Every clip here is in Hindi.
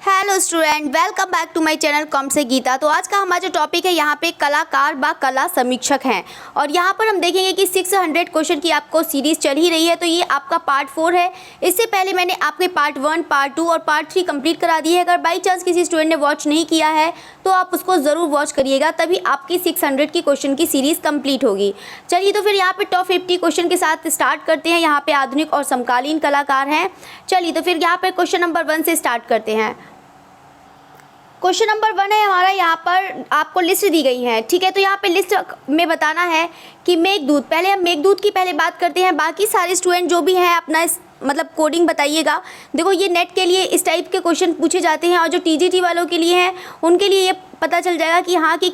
Hello student, welcome back to my channel कॉम से गीता। तो आज का हमारा जो टॉपिक है यहाँ पे कलाकार व कला समीक्षक हैं और यहाँ पर हम देखेंगे कि 600 क्वेश्चन की आपको सीरीज़ चल ही रही है। तो ये आपका पार्ट 4 है। इससे पहले मैंने आपके पार्ट 1, पार्ट 2 और पार्ट 3 कंप्लीट करा दी है। अगर बाई चांस किसी स्टूडेंट ने वॉच नहीं किया है तो आप उसको ज़रूर वॉच करिएगा, तभी आपकी 600 की क्वेश्चन की सीरीज़ कंप्लीट होगी। चलिए तो फिर यहाँ पे टॉप 50 क्वेश्चन के साथ स्टार्ट करते हैं। यहाँ पे आधुनिक और समकालीन कलाकार हैं। चलिए तो फिर यहाँ पे क्वेश्चन नंबर 1 से स्टार्ट करते हैं। क्वेश्चन नंबर 1 है हमारा, यहाँ पर आपको लिस्ट दी गई है। ठीक है, तो यहाँ पे लिस्ट में बताना है कि मेघदूत। पहले हम मेघदूत की पहले बात करते हैं। बाकी सारे स्टूडेंट जो भी हैं अपना मतलब कोडिंग बताइएगा। देखो ये नेट के लिए इस टाइप के क्वेश्चन पूछे जाते हैं और जो टीजीटी वालों के लिए हैं उनके लिए ये पता चल जाएगा कि हाँ कि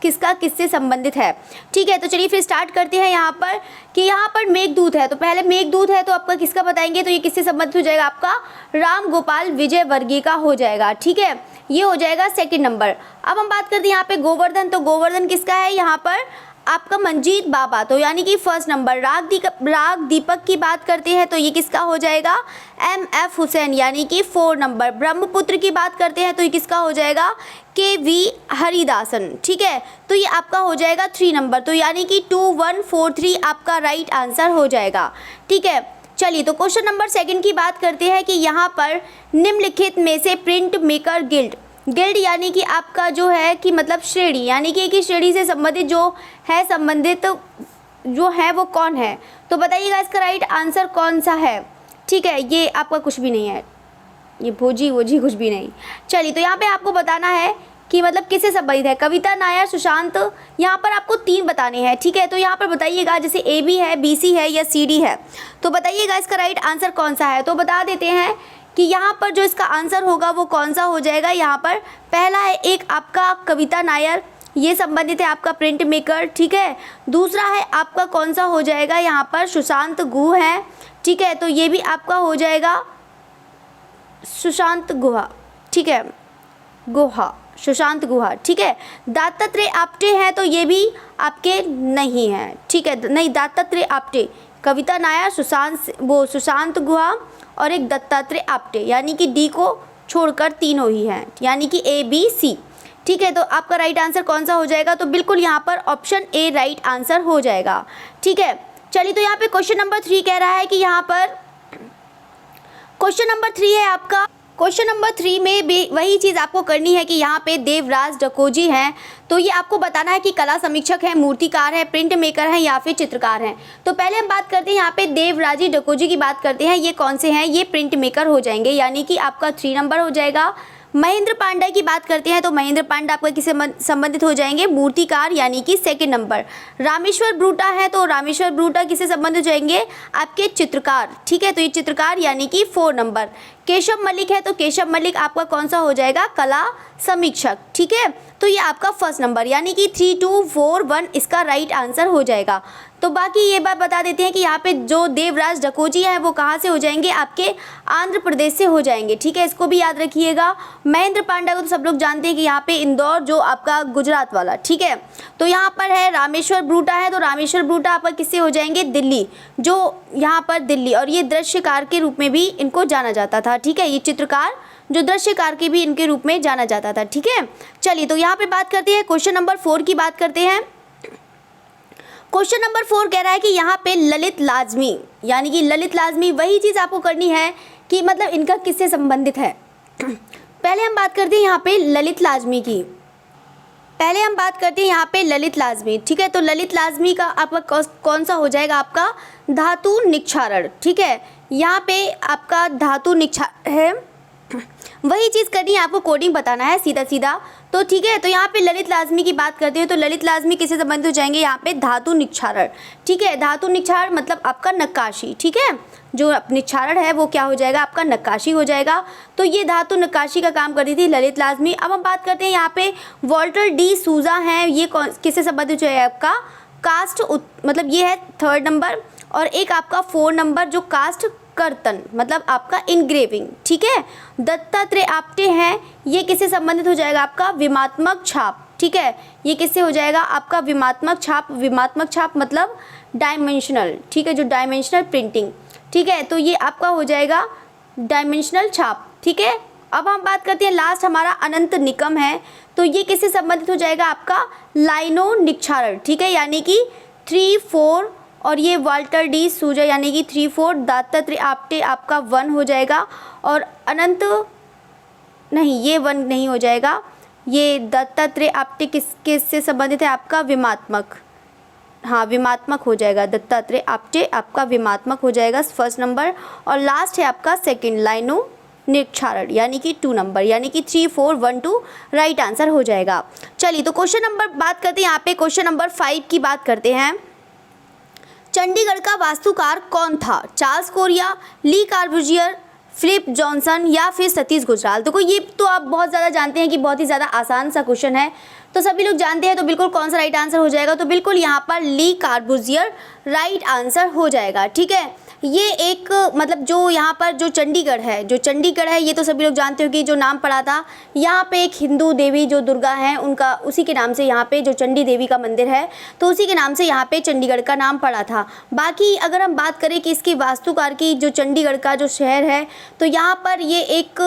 किसका किससे संबंधित है। ठीक है, तो चलिए फिर स्टार्ट करते हैं यहाँ पर कि यहाँ पर मेघदूत है। तो पहले मेघदूत है तो आपका किसका बताएंगे, तो ये किससे संबंधित हो जाएगा, आपका राम गोपाल विजयवर्गीय का हो जाएगा। ठीक है, ये हो जाएगा सेकंड नंबर। अब हम बात करते हैं यहाँ पे गोवर्धन। तो गोवर्धन किसका है, यहाँ पर आपका मंजीत बाबा, तो यानी कि फर्स्ट नंबर। राग दीपक की बात करते हैं तो ये किसका हो जाएगा, MF हुसैन, यानी कि 4 नंबर। ब्रह्मपुत्र की बात करते हैं तो ये किसका हो जाएगा, KV हरिदासन। ठीक है, तो ये आपका हो जाएगा 3 नंबर। तो यानी कि 2143 आपका राइट आंसर हो जाएगा। ठीक है, चलिए तो क्वेश्चन नंबर 2 की बात करते हैं कि यहाँ पर निम्नलिखित में से प्रिंट मेकर गिल्ड यानी कि आपका जो है कि मतलब श्रेणी, यानी कि एक ही श्रेणी से संबंधित जो है वो कौन है। तो बताइएगा इसका राइट आंसर कौन सा है। ठीक है, ये आपका कुछ भी नहीं है, ये भोजी कुछ भी नहीं। चलिए तो यहाँ पे आपको बताना है कि मतलब किससे संबंधित है। कविता नायर, सुशांत, यहाँ पर आपको 3 बताने हैं। ठीक है, तो यहाँ पर बताइएगा जैसे AB है, BC है या CD है। तो बताइएगा इसका राइट आंसर कौन सा है। तो बता देते हैं कि यहाँ पर जो इसका आंसर होगा वो कौन सा हो जाएगा। यहाँ पर पहला है एक आपका कविता नायर, ये संबंधित है आपका प्रिंट मेकर। ठीक है, दूसरा है आपका कौन सा हो जाएगा, यहाँ पर सुशांत गुह है। ठीक है, तो ये भी आपका हो जाएगा सुशांत गुहा। ठीक है, सुशांत गुहा। ठीक है, दत्तात्रेय आप्टे हैं तो ये भी आपके नहीं हैं। ठीक है, नहीं, दत्तात्रेय आप्टे, कविता नायर, सुशांत गुहा और एक दत्तात्रेय आप्टे, यानी कि D को छोड़कर तीनों ही हैं, यानी कि ABC। ठीक है, तो आपका राइट आंसर कौन सा हो जाएगा, तो बिल्कुल यहाँ पर ऑप्शन A राइट आंसर हो जाएगा। ठीक है, चलिए तो यहाँ पे क्वेश्चन नंबर 3 कह रहा है कि यहाँ पर क्वेश्चन नंबर 3 है आपका। क्वेश्चन नंबर 3 में भी वही चीज़ आपको करनी है कि यहाँ पे देवराज डकोजी हैं। तो ये आपको बताना है कि कला समीक्षक है, मूर्तिकार है, प्रिंट मेकर है या फिर चित्रकार हैं। तो पहले हम बात करते हैं यहाँ पे देवराजी डकोजी की बात करते हैं। ये कौन से हैं, ये प्रिंट मेकर हो जाएंगे, यानी कि आपका 3 नंबर हो जाएगा। महेंद्र पांडा की बात करते हैं तो महेंद्र पांडा आपका किससे संबंधित हो जाएंगे, मूर्तिकार, यानी कि 2nd नंबर। रामेश्वर ब्रूटा है तो रामेश्वर ब्रूटा किससे संबंधित हो जाएंगे, आपके चित्रकार। ठीक है, तो ये चित्रकार यानी कि 4 नंबर। केशव मलिक है तो केशव मलिक आपका कौन सा हो जाएगा, कला समीक्षक। ठीक है, तो ये आपका 1st नंबर, यानी कि 3241 इसका राइट आंसर हो जाएगा। तो बाकी ये बात बता देते हैं कि यहाँ पे जो देवराज डकोजी है वो कहाँ से हो जाएंगे, आपके आंध्र प्रदेश से हो जाएंगे। ठीक है, इसको भी याद रखिएगा। महेंद्र पांडा को तो सब लोग जानते हैं कि यहाँ पे इंदौर, जो आपका गुजरात वाला। ठीक है, तो यहाँ पर है रामेश्वर ब्रूटा है तो रामेश्वर ब्रूटा आपका किससे हो जाएंगे, दिल्ली, जो यहाँ पर दिल्ली, और ये दृश्यकार के रूप में भी इनको जाना जाता था। ठीक है, ये चित्रकार जो दृश्यकार के भी इनके रूप में जाना जाता था। ठीक है, चलिए तो यहाँ पे बात करते हैं क्वेश्चन नंबर 4 की बात करते हैं। क्वेश्चन नंबर 4 कह रहा है कि यहाँ पे ललित लाजमी, यानी कि ललित लाजमी, वही चीज़ आपको करनी है कि मतलब इनका किससे संबंधित है। पहले हम बात करते हैं यहाँ पे ललित लाजमी की। ललित लाजमी। ठीक है, तो ललित लाजमी का आपका कौन सा हो जाएगा, आपका धातु निक्षारण। ठीक है, यहाँ पे आपका धातु निक्षारण है, वही चीज़ करनी है, आपको कोडिंग बताना है सीधा। तो ठीक है, तो यहाँ पे ललित लाजमी की बात करते हैं तो ललित लाजमी किससे संबंधित हो जाएंगे, यहाँ पे धातु निक्षारण। ठीक है, धातु निक्षारण मतलब आपका नक्काशी। ठीक है, जो निक्षारण है वो क्या हो जाएगा, आपका नक्काशी हो जाएगा। तो ये धातु नक्काशी का काम करती थी ललित लाजमी। अब हम बात करते हैं यहाँ पे वॉल्टर डी सूजा हैं, ये किससे संबंधित हो जाएगा, आपका कास्ट, मतलब ये है 3rd नंबर। और एक आपका 4 नंबर जो कास्ट कर्तन, मतलब आपका इंग्रेविंग। ठीक है, दत्तात्रेय आप्टे हैं, ये किससे संबंधित हो जाएगा, आपका विमात्मक छाप। ठीक है, ये किससे हो जाएगा, आपका विमात्मक छाप मतलब डायमेंशनल। ठीक है, जो डायमेंशनल प्रिंटिंग। ठीक है, तो ये आपका हो जाएगा डायमेंशनल छाप। ठीक है, अब हम बात करते हैं लास्ट हमारा अनंत निकम है, तो ये किससे संबंधित हो जाएगा आपका लाइनो निक्षारण, ठीक है, यानी कि 3, 4 और ये वाल्टर डी सूजा यानी कि 3, 4, दत्तात्रेय आप्टे आपका 1 हो जाएगा और अनंत नहीं, ये 1 नहीं हो जाएगा, ये दत्तात्रेय आप्टे किससे संबंधित है आपका विमात्मक, हाँ विमात्मक हो जाएगा, दत्तात्रेय आप्टे आपका विमात्मक हो जाएगा फर्स्ट नंबर। और लास्ट है आपका सेकंड लाइनो निक्षारण यानी कि 2 नंबर, यानी कि 3, 4, 1, 2 राइट आंसर हो जाएगा। चलिए तो क्वेश्चन नंबर बात करते हैं, यहाँ पे क्वेश्चन नंबर 5 की बात करते हैं। चंडीगढ़ का वास्तुकार कौन था? चार्ल्स कोरिया, ली कार्बूजियर, फिलिप जॉनसन या फिर सतीश गुजराल। देखो ये तो आप बहुत ज़्यादा जानते हैं कि बहुत ही ज़्यादा आसान सा क्वेश्चन है, तो सभी लोग जानते हैं, तो बिल्कुल कौन सा राइट आंसर हो जाएगा, तो बिल्कुल यहाँ पर ली कार्बूजियर राइट आंसर हो जाएगा, ठीक है। ये एक मतलब जो यहाँ पर जो चंडीगढ़ है ये तो सभी लोग जानते हो कि जो नाम पड़ा था, यहाँ पे एक हिंदू देवी जो दुर्गा हैं उनका उसी के नाम से यहाँ पे जो चंडी देवी का मंदिर है तो उसी के नाम से यहाँ पे चंडीगढ़ का नाम पड़ा था। बाकी अगर हम बात करें कि इसकी वास्तुकार की जो चंडीगढ़ का जो शहर है तो यहाँ पर ये एक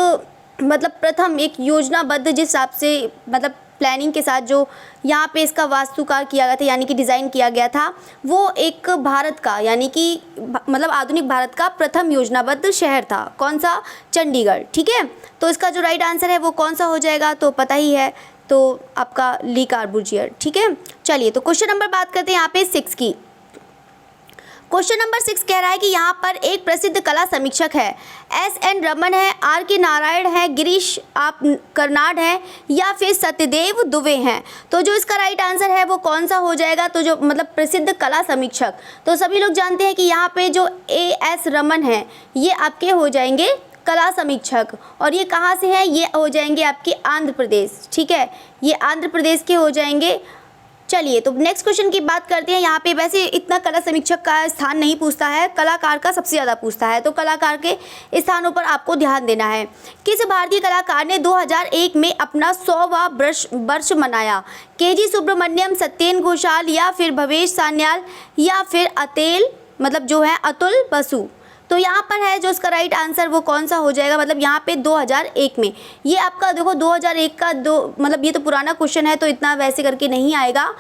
मतलब प्रथम एक योजनाबद्ध जिस हिसाब से मतलब प्लानिंग के साथ जो यहाँ पे इसका वास्तुकार किया गया था यानी कि डिज़ाइन किया गया था, वो एक भारत का यानी कि मतलब आधुनिक भारत का प्रथम योजनाबद्ध शहर था। कौन सा? चंडीगढ़, ठीक है। तो इसका जो राइट आंसर है वो कौन सा हो जाएगा, तो पता ही है, तो आपका ली कार्बूजियर, ठीक है। चलिए तो क्वेश्चन नंबर बात करते हैं यहाँ पे 6 की। क्वेश्चन नंबर 6 कह रहा है कि यहाँ पर एक प्रसिद्ध कला समीक्षक है, S.N. रमन है, R.K. नारायण है, गिरीश आप कर्नाड है या फिर सत्यदेव दुबे हैं। तो जो इसका राइट आंसर है वो कौन सा हो जाएगा, तो जो मतलब प्रसिद्ध कला समीक्षक, तो सभी लोग जानते हैं कि यहाँ पे जो A.S. रमन है ये आपके हो जाएंगे कला समीक्षक, और ये कहाँ से है, ये हो जाएंगे आपके आंध्र प्रदेश, ठीक है, ये आंध्र प्रदेश के हो जाएंगे। चलिए तो नेक्स्ट क्वेश्चन की बात करते हैं। यहाँ पे वैसे इतना कला समीक्षक का स्थान नहीं पूछता है, कलाकार का सबसे ज़्यादा पूछता है, तो कलाकार के स्थानों पर आपको ध्यान देना है। किस भारतीय कलाकार ने 2001 में अपना 100वां वर्ष मनाया? के.जी. सुब्रमण्यम, सत्येन घोषाल या फिर भवेश सान्याल या फिर अतुल बसु। तो यहाँ पर है जो इसका राइट आंसर वो कौन सा हो जाएगा, मतलब यहाँ पे 2001 में, ये आपका देखो 2001 का मतलब ये तो पुराना क्वेश्चन है तो इतना वैसे करके नहीं आएगा,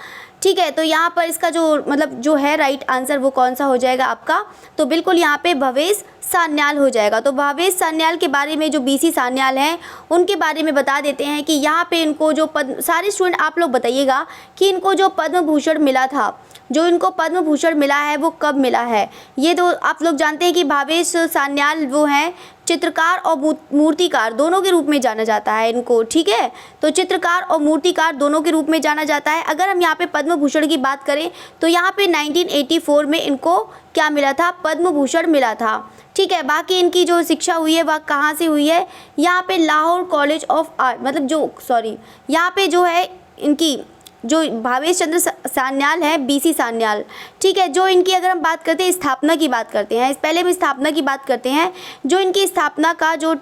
ठीक है। तो यहाँ पर इसका जो है राइट आंसर वो कौन सा हो जाएगा आपका, तो बिल्कुल यहाँ पे भवेश सान्याल हो जाएगा। तो भवेश सान्याल के बारे में जो BC सान्याल हैं उनके बारे में बता देते हैं कि यहाँ पे इनको जो सारे स्टूडेंट आप लोग बताइएगा कि इनको जो पद्म भूषण मिला था, जो इनको पद्म भूषण मिला है वो कब मिला है। ये तो आप लोग जानते हैं कि भवेश सान्याल वो हैं चित्रकार और मूर्तिकार दोनों के रूप में जाना जाता है इनको, ठीक है। तो चित्रकार और मूर्तिकार दोनों के रूप में जाना जाता है। अगर हम यहाँ पे पद्म भूषण की बात करें तो यहाँ पे 1984 में इनको क्या मिला था, पद्म भूषण मिला था, ठीक है। बाकी इनकी जो शिक्षा हुई है वह कहाँ से हुई है, यहाँ पे लाहौर कॉलेज ऑफ आर्ट यहाँ पे जो है इनकी जो भावेश चंद्र सान्याल है, BC सान्याल, ठीक है। जो इनकी अगर हम बात करते हैं स्थापना की बात करते हैं, पहले हम स्थापना की बात करते हैं, जो इनकी स्थापना का जो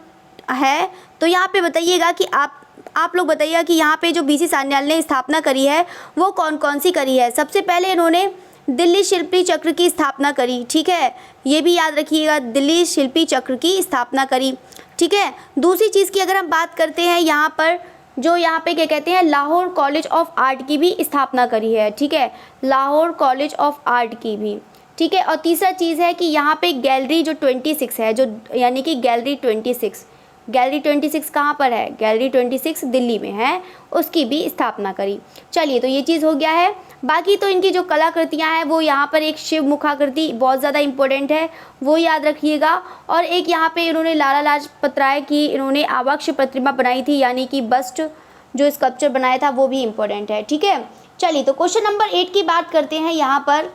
है तो यहाँ पे बताइएगा कि आप लोग बताइएगा कि यहाँ पे जो BC सान्याल ने स्थापना करी है वो कौन कौन सी करी है। सबसे पहले इन्होंने दिल्ली शिल्पी चक्र की स्थापना करी, ठीक है, ये भी याद रखिएगा, दिल्ली शिल्पी चक्र की स्थापना करी, ठीक है। दूसरी चीज़ की अगर हम बात करते हैं यहाँ पर जो यहाँ पे क्या कहते हैं, लाहौर कॉलेज ऑफ आर्ट की भी स्थापना करी है, ठीक है, लाहौर कॉलेज ऑफ आर्ट की भी, ठीक है। और तीसरा चीज़ है कि यहाँ पे गैलरी जो 26 है, जो यानी कि गैलरी 26 कहाँ पर है, गैलरी 26 दिल्ली में है, उसकी भी स्थापना करी। चलिए तो ये चीज़ हो गया है। बाकी तो इनकी जो कलाकृतियाँ हैं वो यहाँ पर एक शिव मुखाकृति बहुत ज़्यादा इम्पोर्टेंट है, वो याद रखिएगा। और एक यहाँ पे इन्होंने लाला लाजपत राय की इन्होंने आवाक्ष प्रतिमा बनाई थी, यानी कि बस्ट जो स्कल्पचर बनाया था वो भी इम्पोर्टेंट है, ठीक है। चलिए तो क्वेश्चन नंबर 8 की बात करते हैं। यहाँ पर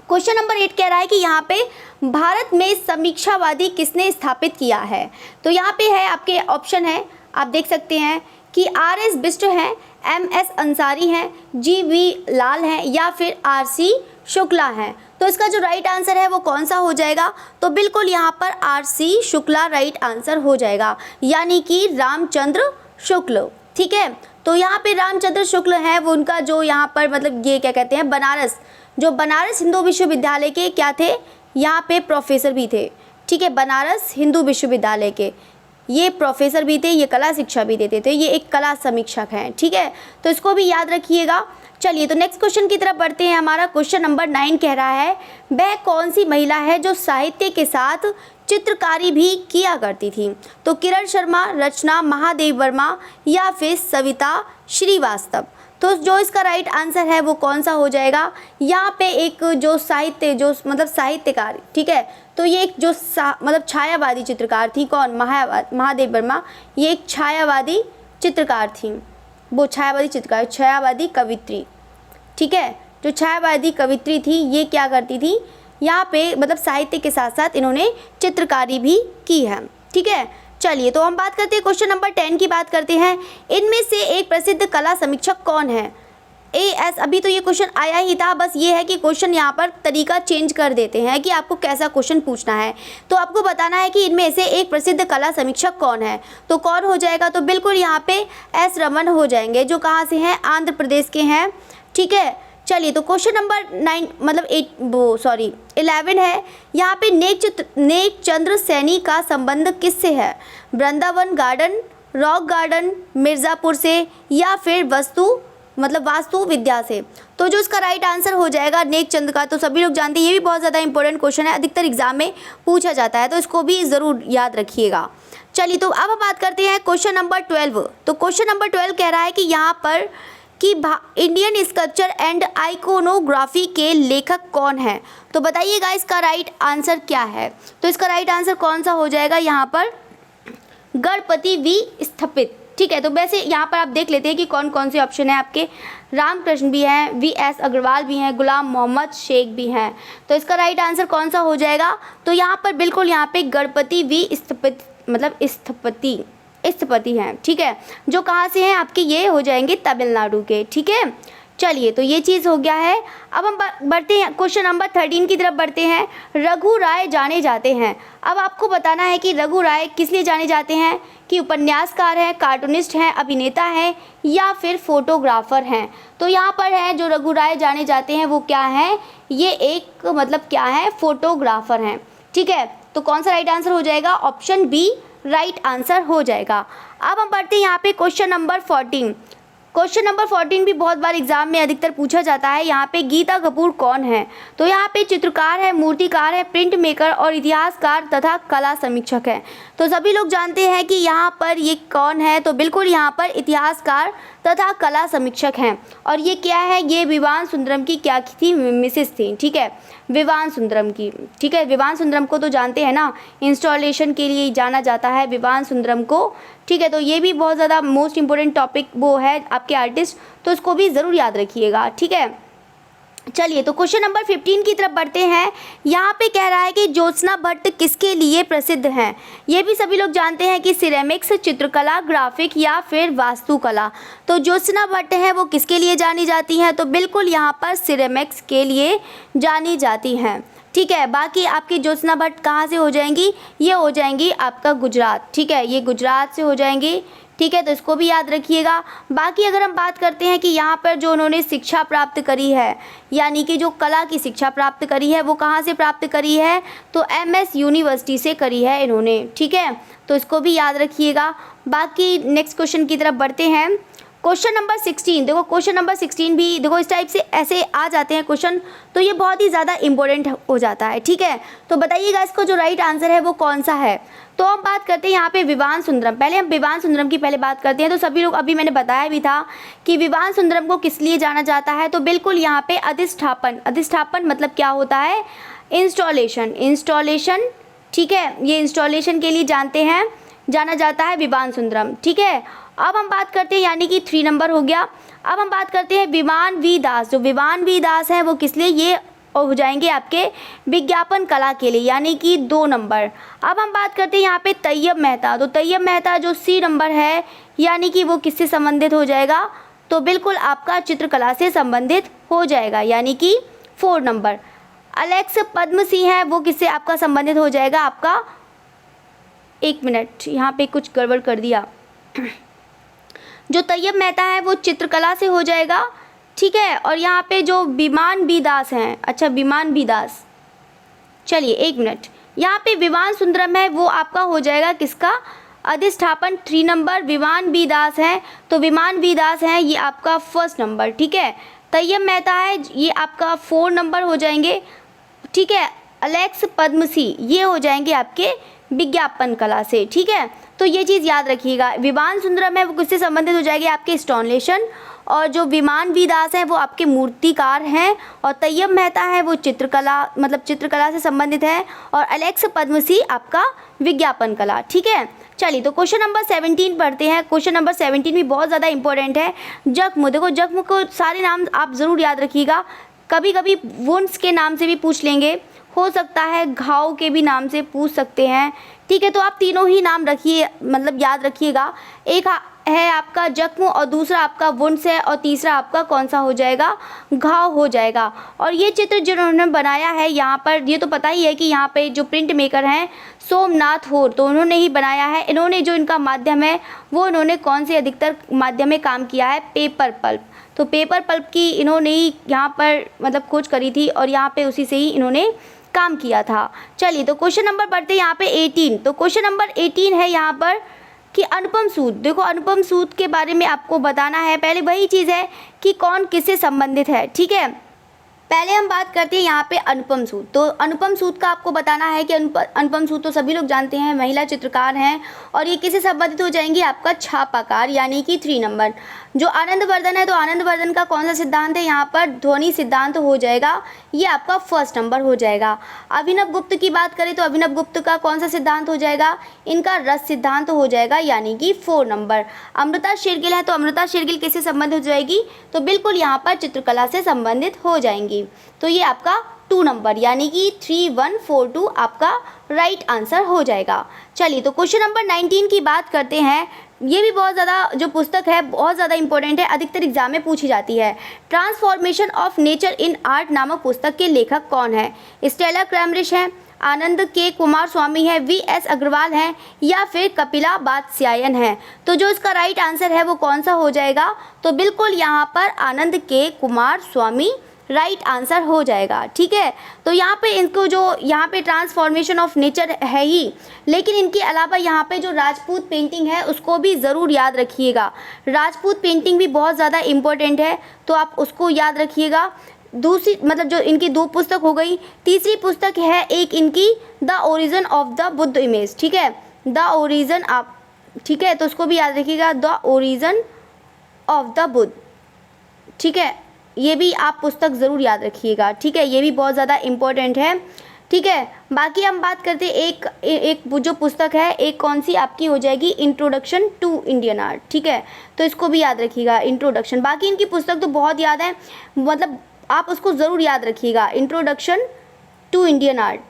क्वेश्चन नंबर 8 कह रहा है कि यहाँ पे भारत में समीक्षावादी किसने स्थापित किया है। तो यहाँ पे है आपके ऑप्शन है, आप देख सकते हैं कि R.S. बिष्ट हैं, M.S. अंसारी हैं, G.V. लाल हैं या फिर R.C. शुक्ला हैं। तो इसका जो राइट आंसर है वो कौन सा हो जाएगा, तो बिल्कुल यहाँ पर R.C. शुक्ला राइट आंसर हो जाएगा, यानी कि रामचंद्र शुक्ल, ठीक है। तो यहाँ पे रामचंद्र शुक्ल हैं, वो उनका जो यहाँ पर मतलब ये क्या कहते हैं, बनारस हिंदू विश्वविद्यालय के क्या थे, यहाँ पे प्रोफेसर भी थे, ठीक है, बनारस हिंदू विश्वविद्यालय के, ये प्रोफेसर भी थे, ये कला शिक्षा भी देते थे, ये एक कला समीक्षक हैं, ठीक है, तो इसको भी याद रखिएगा। चलिए तो नेक्स्ट क्वेश्चन की तरफ बढ़ते हैं। हमारा क्वेश्चन नंबर 9 कह रहा है, वह कौन सी महिला है जो साहित्य के साथ चित्रकारी भी किया करती थी? तो किरण शर्मा, रचना महादेव वर्मा या फिर सविता श्रीवास्तव। तो जो इसका राइट आंसर है वो कौन सा हो जाएगा? यहाँ पे एक जो साहित्य जो मतलब साहित्यकार, ठीक है, तो ये एक जो मतलब छायावादी चित्रकार थी, कौन? महादेव वर्मा। ये एक छायावादी चित्रकार थी, वो छायावादी चित्रकार, छायावादी कवित्री, ठीक है, जो छायावादी कवित्री थी ये क्या करती थी? यहाँ पे मतलब साहित्य के साथ साथ इन्होंने चित्रकारी भी की है, ठीक है। चलिए तो हम बात करते हैं क्वेश्चन नंबर 10 की बात करते हैं। इनमें से एक प्रसिद्ध कला समीक्षक कौन है? AS अभी तो ये क्वेश्चन आया ही था, बस ये है कि क्वेश्चन यहाँ पर तरीका चेंज कर देते हैं कि आपको कैसा क्वेश्चन पूछना है। तो आपको बताना है कि इनमें से एक प्रसिद्ध कला समीक्षक कौन है, तो कौन हो जाएगा? तो बिल्कुल यहाँ पे S रमन हो जाएंगे, जो कहाँ से हैं? आंध्र प्रदेश के हैं, ठीक है। चलिए तो क्वेश्चन नंबर 11 है। यहाँ पे नेक चंद्र सैनी का संबंध किससे है? Vrindavan garden, rock garden, Mirzapur से या फिर वास्तु विद्या से। तो जो इसका राइट आंसर हो जाएगा नेक चंद्र का, तो सभी लोग जानते हैं ये भी बहुत ज़्यादा इंपॉर्टेंट क्वेश्चन है, अधिकतर एग्जाम में पूछा जाता है, तो इसको भी ज़रूर याद रखिएगा। चलिए तो अब हम बात करते हैं क्वेश्चन नंबर 12। तो क्वेश्चन नंबर 12 कह रहा है कि यहाँ पर कि इंडियन स्कल्पचर एंड आइकोनोग्राफी के लेखक कौन है? तो बताइएगा इसका राइट आंसर क्या है? तो इसका राइट आंसर कौन सा हो जाएगा? यहाँ पर गणपति वी स्थापित, ठीक है। तो वैसे यहाँ पर आप देख लेते हैं कि कौन कौन से ऑप्शन है आपके। रामकृष्ण भी हैं, VS अग्रवाल भी हैं, गुलाम मोहम्मद शेख भी हैं। तो इसका राइट आंसर कौन सा हो जाएगा? तो यहाँ पर बिल्कुल यहाँ पे गणपति वी स्थापित मतलब स्थपति हैं, ठीक है, जो कहाँ से हैं आपके? ये हो जाएंगे तमिलनाडु के, ठीक है। चलिए तो ये चीज़ हो गया है। अब हम बढ़ते हैं क्वेश्चन नंबर 13 की तरफ बढ़ते हैं। रघु राय जाने जाते हैं। अब आपको बताना है कि रघु राय किस लिए जाने जाते हैं, कि उपन्यासकार हैं, कार्टूनिस्ट हैं, अभिनेता हैं या फिर फोटोग्राफर हैं। तो यहाँ पर है जो रघु राय जाने जाते हैं वो क्या है? ये एक मतलब क्या है? फोटोग्राफर हैं, ठीक है। तो कौन सा राइट आंसर हो जाएगा? ऑप्शन बी राइट आंसर हो जाएगा। अब हम बढ़ते हैं यहाँ पे क्वेश्चन नंबर 14। क्वेश्चन नंबर 14 भी बहुत बार एग्जाम में अधिकतर पूछा जाता है। यहाँ पे गीता कपूर कौन है? तो यहाँ पे चित्रकार है, मूर्तिकार है, प्रिंट मेकर और इतिहासकार तथा कला समीक्षक है। तो सभी लोग जानते हैं कि यहाँ पर ये कौन है? तो बिल्कुल यहाँ पर इतिहासकार तथा कला समीक्षक हैं। और ये क्या है? ये विवान सुंदरम की क्या थी? मिसेस थी, ठीक है, विवान सुंदरम की, ठीक है। विवान सुंदरम को तो जानते हैं ना, इंस्टॉलेशन के लिए जाना जाता है विवान सुंदरम को, ठीक है। तो ये भी बहुत ज़्यादा मोस्ट इम्पोर्टेंट टॉपिक वो है आपके आर्टिस्ट, तो इसको भी ज़रूर याद रखिएगा, ठीक है। चलिए तो क्वेश्चन नंबर 15 की तरफ बढ़ते हैं। यहाँ पे कह रहा है कि ज्योत्सना भट्ट किसके लिए प्रसिद्ध हैं? ये भी सभी लोग जानते हैं कि सिरेमिक्स, चित्रकला, ग्राफिक या फिर वास्तुकला। तो ज्योत्सना भट्ट है वो किसके लिए जानी जाती हैं? तो बिल्कुल यहाँ पर सिरेमिक्स के लिए जानी जाती हैं, ठीक है। बाकी आपकी ज्योत्सना भट्ट कहाँ से हो जाएंगी? ये हो जाएंगी आपका गुजरात, ठीक है, ये गुजरात से हो जाएंगी, ठीक है। तो इसको भी याद रखिएगा। बाकी अगर हम बात करते हैं कि यहाँ पर जो उन्होंने शिक्षा प्राप्त करी है, यानी कि जो कला की शिक्षा प्राप्त करी है वो कहाँ से प्राप्त करी है? तो MS यूनिवर्सिटी से करी है इन्होंने, ठीक है। तो इसको भी याद रखिएगा। बाकी नेक्स्ट क्वेश्चन की तरफ बढ़ते हैं। क्वेश्चन नंबर 16, देखो क्वेश्चन नंबर 16 भी देखो इस टाइप से ऐसे आ जाते हैं क्वेश्चन, तो ये बहुत ही ज़्यादा इंपॉर्टेंट हो जाता है, ठीक है। तो बताइएगा इसको जो राइट आंसर है वो कौन सा है? तो हम बात करते हैं यहाँ पे विवान सुंदरम। पहले हम विवान सुंदरम की पहले बात करते हैं। तो सभी लोग, अभी मैंने बताया भी था कि विवान सुंदरम को किस लिए जाना जाता है? तो बिल्कुल यहाँ पे अधिष्ठापन मतलब क्या होता है? इंस्टॉलेशन, ठीक है, ये इंस्टॉलेशन के लिए जाना जाता है विवान सुंदरम, ठीक है। अब हम बात करते हैं, यानी कि 3 नंबर हो गया। अब हम बात करते हैं विवान वी दास। जो विवान वी दास हैं वो किस लिए? ये हो जाएंगे आपके विज्ञापन कला के लिए, यानी कि 2 नंबर। अब हम बात करते हैं यहाँ पे तैयब मेहता। तो तैयब मेहता जो C नंबर है, यानी कि वो किससे संबंधित हो जाएगा? तो बिल्कुल आपका चित्रकला से संबंधित हो जाएगा, यानी कि 4 नंबर। अलेक्स पद्म सिंह है वो किससे आपका संबंधित हो जाएगा? आपका 1 मिनट, यहाँ पे कुछ गड़बड़ कर दिया। जो तैयब मेहता है वो चित्रकला से हो जाएगा, ठीक है। और यहाँ पे जो विमान बी दास हैं, अच्छा विमान बी दास, चलिए 1 मिनट, यहाँ पे विवान सुंदरम है वो आपका हो जाएगा किसका? अधिष्ठापन 3 नंबर, विमान बी दास हैं तो विमान बी दास हैं ये आपका फर्स्ट नंबर, ठीक है। तैयब मेहता है ये आपका 4 नंबर हो जाएंगे, ठीक है। अलेक्स पद्मसी ये हो जाएंगे आपके विज्ञापन कला से, ठीक है। तो ये चीज़ याद रखिएगा। विमान सुंदरम है वो किससे संबंधित हो जाएगी, आपके स्टॉनलेशन, और जो विमान बी दास हैं वो आपके मूर्तिकार हैं, और तैयब मेहता है वो चित्रकला मतलब चित्रकला से संबंधित है, और अलेक्स पद्मसी आपका विज्ञापन कला, ठीक है। चलिए तो क्वेश्चन नंबर 17 पढ़ते हैं। क्वेश्चन नंबर 17 भी बहुत ज़्यादा इंपॉर्टेंट है। जख्म, देखो जख्म को सारे नाम आप ज़रूर याद रखिएगा, कभी कभी वुंड्स के नाम से भी पूछ लेंगे, हो सकता है घाव के भी नाम से पूछ सकते हैं, ठीक है। तो आप तीनों ही नाम रखिए, मतलब याद रखिएगा। एक है आपका जख्म, और दूसरा आपका वुंड्स है, और तीसरा आपका कौन सा हो जाएगा, घाव हो जाएगा। और ये चित्र जिन्होंने बनाया है यहाँ पर, ये तो पता ही है कि यहाँ पे जो प्रिंट मेकर हैं सोमनाथ होर, तो उन्होंने ही बनाया है। इन्होंने जो इनका माध्यम है वो इन्होंने कौन से अधिकतर माध्यम में काम किया है, पेपर पल्प। तो पेपर पल्प की इन्होंने ही यहाँ पर मतलब खोज करी थी, और यहाँ पे उसी से ही इन्होंने काम किया था। चलिए तो क्वेश्चन नंबर बढ़ते हैं यहाँ पे 18। तो क्वेश्चन नंबर 18 है यहाँ पर कि अनुपम सूद। देखो अनुपम सूद के बारे में आपको बताना है। पहले वही चीज़ है कि कौन किससे संबंधित है, ठीक है। पहले हम बात करते हैं यहाँ पे अनुपम सूद। तो अनुपम सूद का आपको बताना है कि अनुपम सूद तो सभी लोग जानते हैं, महिला चित्रकार हैं, और ये किससे संबंधित हो जाएंगी, आपका छापाकार यानी कि 3 नंबर। जो आनंदवर्धन है तो आनंदवर्धन का कौन सा सिद्धांत है, यहाँ पर ध्वनि सिद्धांत हो जाएगा, ये आपका फर्स्ट नंबर हो जाएगा। अभिनव गुप्त की बात करें तो अभिनव गुप्त का कौन सा सिद्धांत हो जाएगा, इनका रस सिद्धांत हो जाएगा यानी कि 4 नंबर। अमृता शेरगिल है तो अमृता शेरगिल किससे संबंधित हो जाएगी, तो बिल्कुल यहाँ पर चित्रकला से संबंधित हो जाएंगी। तो ये आपका 2 नंबर यानी कि 3142 आपका राइट आंसर हो जाएगा। चलिए तो क्वेश्चन नंबर 19 की बात करते हैं। ये भी बहुत ज़्यादा जो पुस्तक है बहुत ज़्यादा इंपॉर्टेंट है, अधिकतर एग्जाम में पूछी जाती है। Transformation of nature in art नामक पुस्तक के लेखक कौन है, स्टेला क्रैमरिश है, आनंद के कुमार स्वामी है, वी.एस. अग्रवाल हैं, या फिर कपिला बात्स्यायन है। तो जो इसका राइट आंसर है वो कौन सा हो जाएगा, तो बिल्कुल यहाँ पर आनंद के कुमार स्वामी राइट आंसर हो जाएगा, ठीक है। तो यहाँ पे इनको जो यहाँ पे ट्रांसफॉर्मेशन ऑफ नेचर है ही, लेकिन इनके अलावा यहाँ पे जो राजपूत पेंटिंग है उसको भी ज़रूर याद रखिएगा। राजपूत पेंटिंग भी बहुत ज़्यादा इम्पोर्टेंट है, तो आप उसको याद रखिएगा। दूसरी मतलब जो इनकी 2 पुस्तक हो गई, तीसरी पुस्तक है एक इनकी the origin of the Buddha image, ठीक है, द ओरिजिन आप, ठीक है, तो उसको भी याद रखिएगा, the origin of the Buddha, ठीक है। ये भी आप पुस्तक ज़रूर याद रखिएगा, ठीक है, ये भी बहुत ज़्यादा इम्पोर्टेंट है, ठीक है। बाकी हम बात करते हैं एक जो पुस्तक है, एक कौन सी आपकी हो जाएगी, इंट्रोडक्शन टू इंडियन आर्ट, ठीक है, तो इसको भी याद रखिएगा, इंट्रोडक्शन। बाकी इनकी पुस्तक तो बहुत याद है, मतलब आप उसको ज़रूर याद रखिएगा, इंट्रोडक्शन टू इंडियन आर्ट,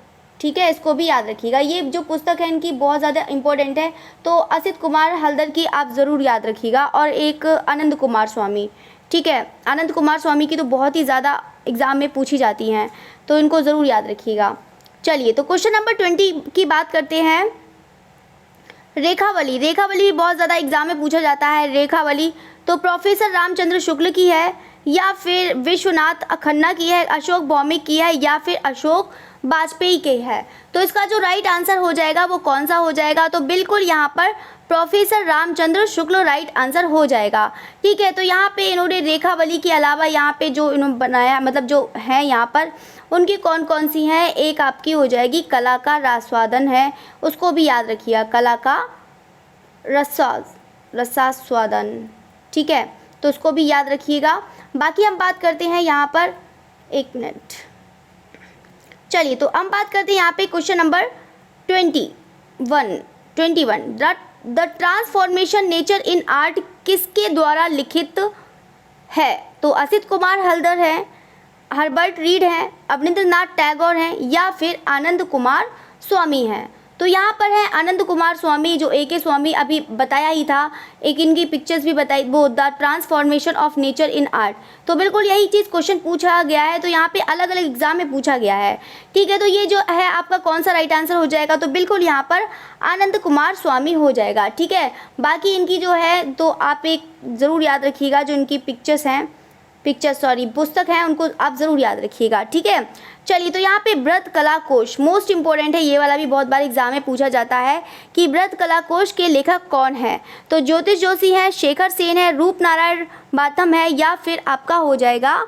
ठीक है, इसको भी याद रखिएगा। ये जो पुस्तक है इनकी बहुत ज़्यादा इंपॉर्टेंट है, तो असित कुमार हल्दर की आप ज़रूर याद रखिएगा, और एक आनंद कुमार स्वामी, ठीक है, आनंद कुमार स्वामी की तो बहुत ही ज़्यादा एग्ज़ाम में पूछी जाती हैं, तो इनको ज़रूर याद रखिएगा। चलिए तो क्वेश्चन नंबर 20 की बात करते हैं। रेखावली, रेखावली भी बहुत ज़्यादा एग्ज़ाम में पूछा जाता है। रेखावली तो प्रोफेसर रामचंद्र शुक्ल की है, या फिर विश्वनाथ खन्ना की है, अशोक भौमिक की है, या फिर अशोक वाजपेयी के है। तो इसका जो राइट आंसर हो जाएगा वो कौन सा हो जाएगा, तो बिल्कुल यहाँ पर professor Ramchandra Shukla right answer हो जाएगा, ठीक है। तो यहाँ पे इन्होंने रेखावली के अलावा यहाँ पे जो इन्होंने बनाया मतलब जो है यहाँ पर उनकी कौन कौन सी हैं, एक आपकी हो जाएगी कला का रसास्वादन है, उसको भी याद रखिएगा, कला का रसास्वादन, ठीक है, तो उसको भी याद रखिएगा। बाकी हम बात करते हैं यहाँ पर, एक मिनट, चलिए तो हम बात करते हैं यहाँ पे question number 21 the transformation nature in art किसके द्वारा लिखित है, तो असित कुमार हल्दर है, हर्बर्ट रीड हैं, अवनींद्रनाथ टैगोर हैं, या फिर आनंद कुमार स्वामी हैं। तो यहाँ पर है आनंद कुमार स्वामी, जो ए के स्वामी अभी बताया ही था, एक इनकी पिक्चर्स भी बताई, वो the transformation of nature in art. तो बिल्कुल यही चीज़ क्वेश्चन पूछा गया है, तो यहाँ पे अलग अलग एग्जाम में पूछा गया है, ठीक है। तो ये जो है आपका कौन सा राइट आंसर हो जाएगा, तो बिल्कुल यहाँ पर आनंद कुमार स्वामी हो जाएगा, ठीक है। बाकी इनकी जो है तो आप एक ज़रूर याद रखिएगा, जो इनकी पुस्तक हैं उनको आप ज़रूर याद रखिएगा, ठीक है। चलिए, तो यहाँ पे व्रत कला कोश मोस्ट इंपॉर्टेंट है, ये वाला भी बहुत बार एग्जाम में पूछा जाता है कि व्रत कला कोश के लेखक कौन है। तो ज्योतिष जोशी है, शेखर सेन है, रूप नारायण बाथम है, या फिर आपका हो जाएगा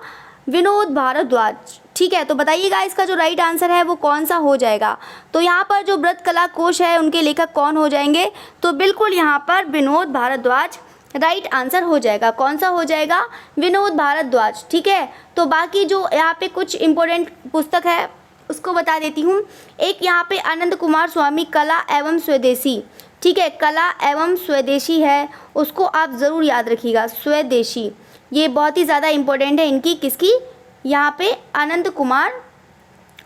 विनोद भारद्वाज। ठीक है, तो बताइएगा इसका जो राइट आंसर है वो कौन सा हो जाएगा। तो यहाँ पर जो व्रत कला कोश है उनके लेखक कौन हो जाएंगे, तो बिल्कुल यहाँ पर विनोद भारद्वाज राइट आंसर हो जाएगा। कौन सा हो जाएगा, विनोद भारद्वाज। ठीक है, तो बाकी जो यहाँ पे कुछ इम्पोर्टेंट पुस्तक है उसको बता देती हूँ। एक यहाँ पे आनंद कुमार स्वामी कला एवं स्वदेशी, ठीक है, कला एवं स्वदेशी है, उसको आप ज़रूर याद रखिएगा। स्वदेशी ये बहुत ही ज़्यादा इम्पोर्टेंट है इनकी, किसकी, यहाँ पे आनंद कुमार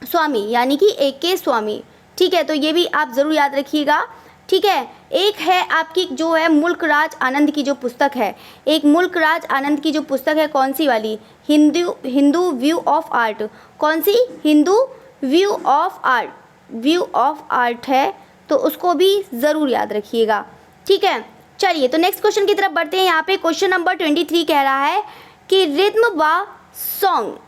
स्वामी यानी कि AK स्वामी। ठीक है, तो ये भी आप ज़रूर याद रखिएगा। ठीक है, एक है आपकी जो है मुल्क राज आनंद की जो पुस्तक है, एक मुल्क राज आनंद की जो पुस्तक है कौन सी वाली, हिंदू व्यू ऑफ आर्ट। कौन सी, Hindu view of art, view of art है, तो उसको भी ज़रूर याद रखिएगा। ठीक है, चलिए तो नेक्स्ट क्वेश्चन की तरफ बढ़ते हैं। यहाँ पे क्वेश्चन नंबर 23 कह रहा है कि रिद्म व सॉन्ग,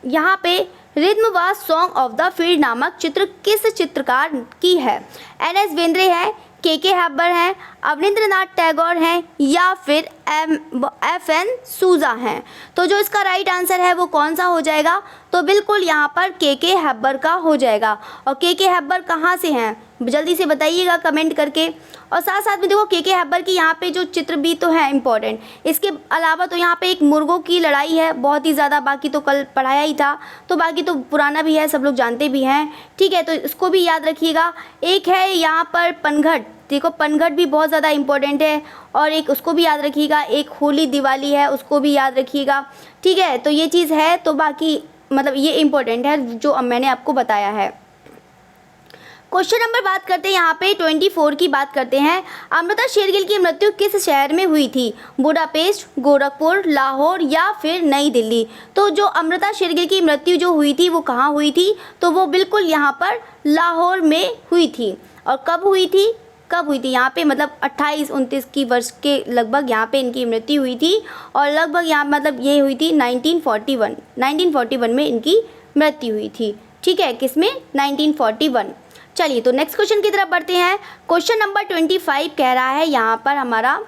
यहाँ पे रिद्म व सॉन्ग ऑफ द फील्ड नामक चित्र किस चित्रकार की है। NS बेंद्रे है, KK हैबर हैं, अवनींद्रनाथ टैगोर हैं, या फिर FN सूजा हैं। तो जो इसका राइट आंसर है वो कौन सा हो जाएगा, तो बिल्कुल यहाँ पर KK हैबर का हो जाएगा। और KK हैबर कहाँ से हैं, जल्दी से बताइएगा कमेंट करके। और साथ साथ में देखो KK हैबर की यहाँ पे जो चित्र भी तो है इम्पॉर्टेंट, इसके अलावा तो यहाँ पे एक मुर्गों की लड़ाई है बहुत ही ज़्यादा, बाकी तो कल पढ़ाया ही था, तो बाकी तो पुराना भी है, सब लोग जानते भी हैं। ठीक है, तो इसको भी याद रखिएगा। एक है यहाँ पर पनघट, देखो पनघट भी बहुत ज़्यादा इम्पोर्टेंट है, और एक उसको भी याद रखिएगा। एक होली दिवाली है, उसको भी याद रखिएगा। ठीक है, तो ये चीज़ है, तो बाकी मतलब ये इम्पोर्टेंट है जो मैंने आपको बताया है। क्वेश्चन नंबर बात करते हैं, यहाँ पे 24 की बात करते हैं। अमृता शेरगिल की मृत्यु किस शहर में हुई थी, बुडापेस्ट, गोरखपुर, लाहौर, या फिर नई दिल्ली। तो जो अमृता शेरगिल की मृत्यु जो हुई थी वो कहाँ हुई थी, तो वो बिल्कुल यहाँ पर लाहौर में हुई थी। और कब हुई थी, कब हुई थी, यहाँ पे मतलब 28-29 की वर्ष के लगभग यहाँ पे इनकी मृत्यु हुई थी, और लगभग यहाँ मतलब ये हुई थी 1941 में इनकी मृत्यु हुई थी। ठीक है, किसमें, 1941। चलिए तो नेक्स्ट क्वेश्चन की तरफ बढ़ते हैं। क्वेश्चन नंबर 25 कह रहा है यहाँ पर हमारा,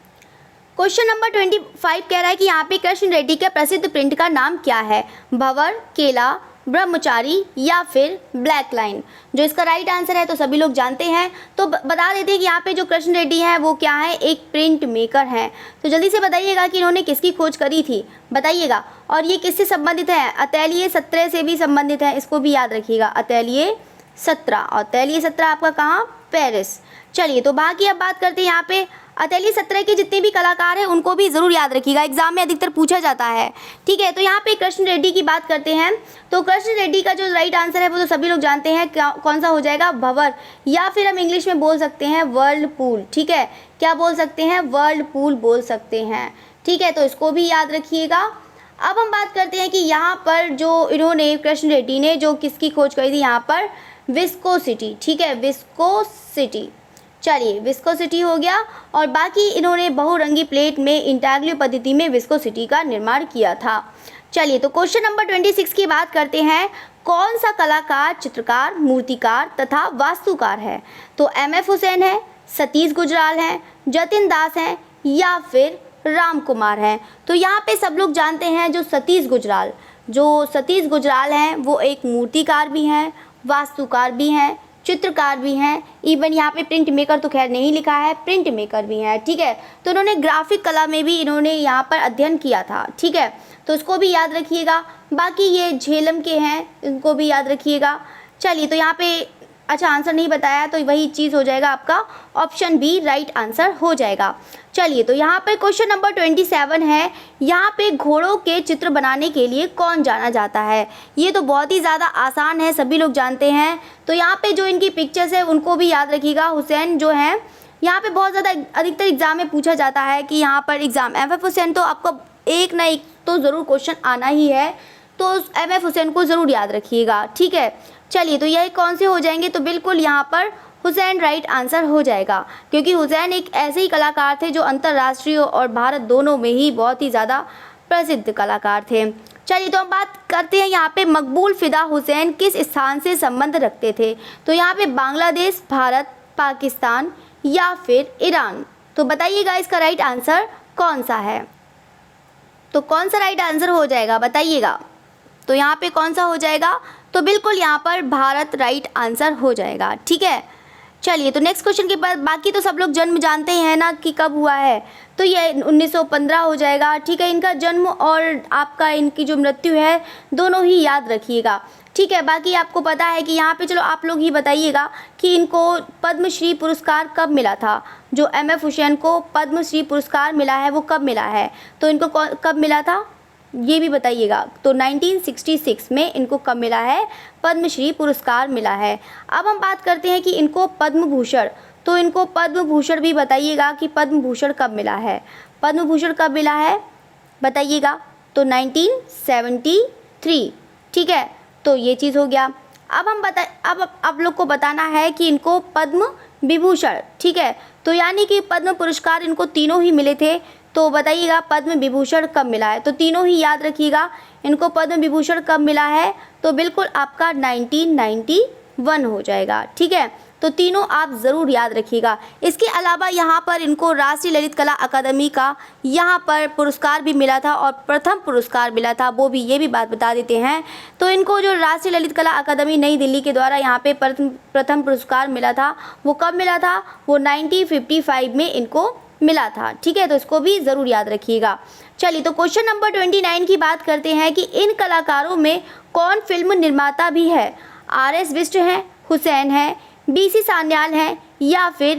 क्वेश्चन नंबर 25 कह रहा है कि यहाँ पे कृष्ण रेड्डी के प्रसिद्ध प्रिंट का नाम क्या है, भंवर, केला, ब्रह्मचारी, या फिर ब्लैक लाइन। जो इसका राइट आंसर है तो सभी लोग जानते हैं, तो बता देते हैं कि यहाँ पे जो कृष्ण रेड्डी हैं वो क्या है, एक प्रिंट मेकर हैं। तो जल्दी से बताइएगा कि इन्होंने किसकी खोज करी थी, बताइएगा। और ये किससे संबंधित है, अतैलिये 17 से भी संबंधित है, इसको भी याद रखिएगा। अतैलिये 17, और अतैलिये 17 आपका कहाँ, पेरिस। चलिए तो बाकी अब बात करते हैं यहाँ पे अतैलिये 17 के जितने भी कलाकार हैं उनको भी ज़रूर याद रखिएगा, एग्जाम में अधिकतर पूछा जाता है। ठीक है, तो यहाँ पे कृष्ण रेड्डी की बात करते हैं। तो कृष्ण रेड्डी का जो राइट आंसर है वो तो सभी लोग जानते हैं, कौन सा हो जाएगा, भंवर, या फिर हम इंग्लिश में बोल सकते हैं वर्लपूल। ठीक है, क्या बोल सकते हैं, वर्लपूल बोल सकते हैं। ठीक है, तो इसको भी याद रखिएगा। अब हम बात करते हैं कि यहाँ पर जो इन्होंने कृष्ण रेड्डी ने जो किसकी खोज करी थी, यहाँ पर विस्कोसिटी। ठीक है, विस्कोसिटी। चलिए विस्कोसिटी हो गया, और बाकी इन्होंने बहुरंगी प्लेट में इंटाग्लियो पद्धति में विस्कोसिटी का निर्माण किया था। चलिए तो क्वेश्चन नंबर 26 की बात करते हैं। कौन सा कलाकार, चित्रकार, मूर्तिकार तथा वास्तुकार है। तो MF हुसैन है, सतीश गुजराल हैं, जतिन दास हैं, या फिर राम कुमार हैं। तो यहाँ पे सब लोग जानते हैं जो सतीश गुजराल हैं वो एक मूर्तिकार भी हैं, वास्तुकार भी हैं, चित्रकार भी हैं, इवन यहाँ पे प्रिंट मेकर तो खैर नहीं लिखा है, प्रिंट मेकर भी हैं। ठीक है, तो इन्होंने ग्राफिक कला में भी इन्होंने यहाँ पर अध्ययन किया था। ठीक है, तो इसको भी याद रखिएगा। बाकी ये झेलम के हैं, इनको भी याद रखिएगा। चलिए तो यहाँ पे अच्छा आंसर नहीं बताया, तो वही चीज़ हो जाएगा आपका ऑप्शन बी राइट आंसर हो जाएगा। चलिए तो यहाँ पे क्वेश्चन नंबर 27 है। यहाँ पे घोड़ों के चित्र बनाने के लिए कौन जाना जाता है। ये तो बहुत ही ज़्यादा आसान है, सभी लोग जानते हैं। तो यहाँ पे जो इनकी पिक्चर्स है उनको भी याद रखिएगा। हुसैन जो हैं यहाँ पे बहुत ज़्यादा अधिकतर एग्जाम में पूछा जाता है कि यहाँ पर एग्ज़ाम MF हुसैन तो आपका एक ना एक तो ज़रूर क्वेश्चन आना ही है, तो MF हुसैन को ज़रूर याद रखिएगा। ठीक है, चलिए तो यह कौन से हो जाएंगे, तो बिल्कुल यहाँ पर हुसैन राइट आंसर हो जाएगा, क्योंकि हुसैन एक ऐसे ही कलाकार थे जो अंतर्राष्ट्रीय और भारत दोनों में ही बहुत ही ज़्यादा प्रसिद्ध कलाकार थे। चलिए तो हम बात करते हैं यहाँ पे मकबूल फ़िदा हुसैन किस स्थान से संबंध रखते थे। तो यहाँ पे बांग्लादेश, भारत, पाकिस्तान या फिर ईरान। तो बताइएगा इसका राइट आंसर कौन सा है। तो कौन सा राइट आंसर हो जाएगा बताइएगा। तो यहाँ पे कौन सा हो जाएगा, तो बिल्कुल यहाँ पर भारत राइट आंसर हो जाएगा। ठीक है, चलिए तो नेक्स्ट क्वेश्चन के बाद बाकी तो सब लोग जन्म जानते हैं ना कि कब हुआ है, तो ये 1915 हो जाएगा। ठीक है, इनका जन्म और आपका इनकी जो मृत्यु है दोनों ही याद रखिएगा। ठीक है, बाकी आपको पता है कि यहाँ पे चलो आप लोग ही बताइएगा कि इनको पद्मश्री पुरस्कार कब मिला था। जो एम.एफ. हुसैन को पद्मश्री पुरस्कार मिला है वो कब मिला है, तो इनको कब मिला था ये भी बताइएगा। तो 1966 में इनको कब मिला है, पद्मश्री पुरस्कार मिला है। अब हम बात करते हैं कि इनको पद्म भूषण, तो इनको पद्म भूषण भी बताइएगा कि पद्म भूषण कब मिला है, पद्म भूषण कब मिला है बताइएगा। तो 1973। ठीक है, तो ये चीज़ हो गया। अब हम अब आप लोग को बताना है कि इनको पद्म विभूषण, ठीक है, तो यानी कि पद्म पुरस्कार इनको तीनों ही मिले थे। तो बताइएगा पद्म विभूषण कब मिला है, तो तीनों ही याद रखिएगा। इनको पद्म विभूषण कब मिला है, तो बिल्कुल आपका 1991 हो जाएगा। ठीक है, तो तीनों आप ज़रूर याद रखिएगा। इसके अलावा यहाँ पर इनको राष्ट्रीय ललित कला अकादमी का यहाँ पर पुरस्कार भी मिला था और प्रथम पुरस्कार मिला था, वो भी ये भी बात बता देते हैं। तो इनको जो राष्ट्रीय ललित कला अकादमी नई दिल्ली के द्वारा यहाँ पे प्रथम पुरस्कार मिला था वो कब मिला था, वो 1955 में इनको मिला था। ठीक है, तो इसको भी ज़रूर याद रखिएगा। चलिए तो क्वेश्चन नंबर 29 की बात करते हैं कि इन कलाकारों में कौन फिल्म निर्माता भी है। R.S. बिष्ट हैं, हुसैन हैं, B.C. सान्याल हैं या फिर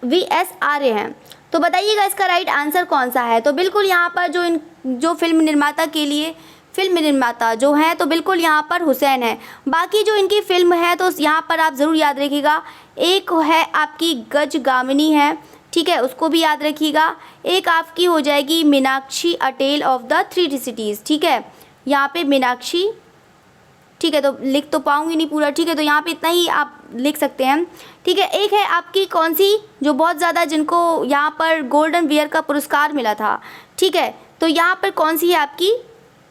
V.S. आर्य हैं। तो बताइएगा इसका राइट आंसर कौन सा है। तो बिल्कुल यहाँ पर जो फिल्म निर्माता के लिए फिल्म निर्माता जो हैं तो बिल्कुल यहाँ पर हुसैन है। बाकी जो इनकी फिल्म है तो यहाँ पर आप ज़रूर याद रखिएगा। एक है आपकी गजगामिनी है, ठीक है, उसको भी याद रखिएगा। एक आपकी हो जाएगी Meenakshi a tale of the three cities. ठीक है, यहाँ पे मीनाक्षी, ठीक है, तो लिख तो पाऊँगी नहीं पूरा। ठीक है, तो यहाँ पे इतना ही आप लिख सकते हैं। ठीक है, एक है आपकी कौन सी जो बहुत ज़्यादा जिनको यहाँ पर गोल्डन बियर का पुरस्कार मिला था। ठीक है, तो यहाँ पर कौन सी है आपकी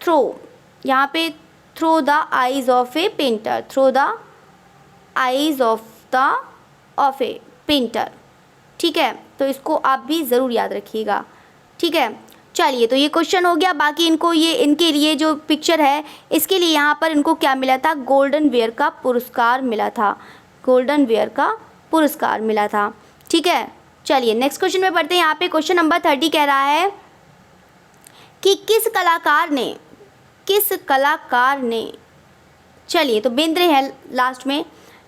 थ्रो, यहाँ पे through the eyes of a painter, through the eyes of a painter. ठीक है, तो इसको आप भी ज़रूर याद रखिएगा। ठीक है, चलिए तो ये क्वेश्चन हो गया। बाकी इनको ये इनके लिए जो पिक्चर है इसके लिए यहाँ पर इनको क्या मिला था, गोल्डन बियर का पुरस्कार मिला था, गोल्डन बियर का पुरस्कार मिला था। ठीक है, चलिए नेक्स्ट क्वेश्चन में पढ़ते हैं। यहाँ पे क्वेश्चन नंबर 30 कह रहा है कि किस कलाकार ने, चलिए तो बेंद्रे है लास्ट में।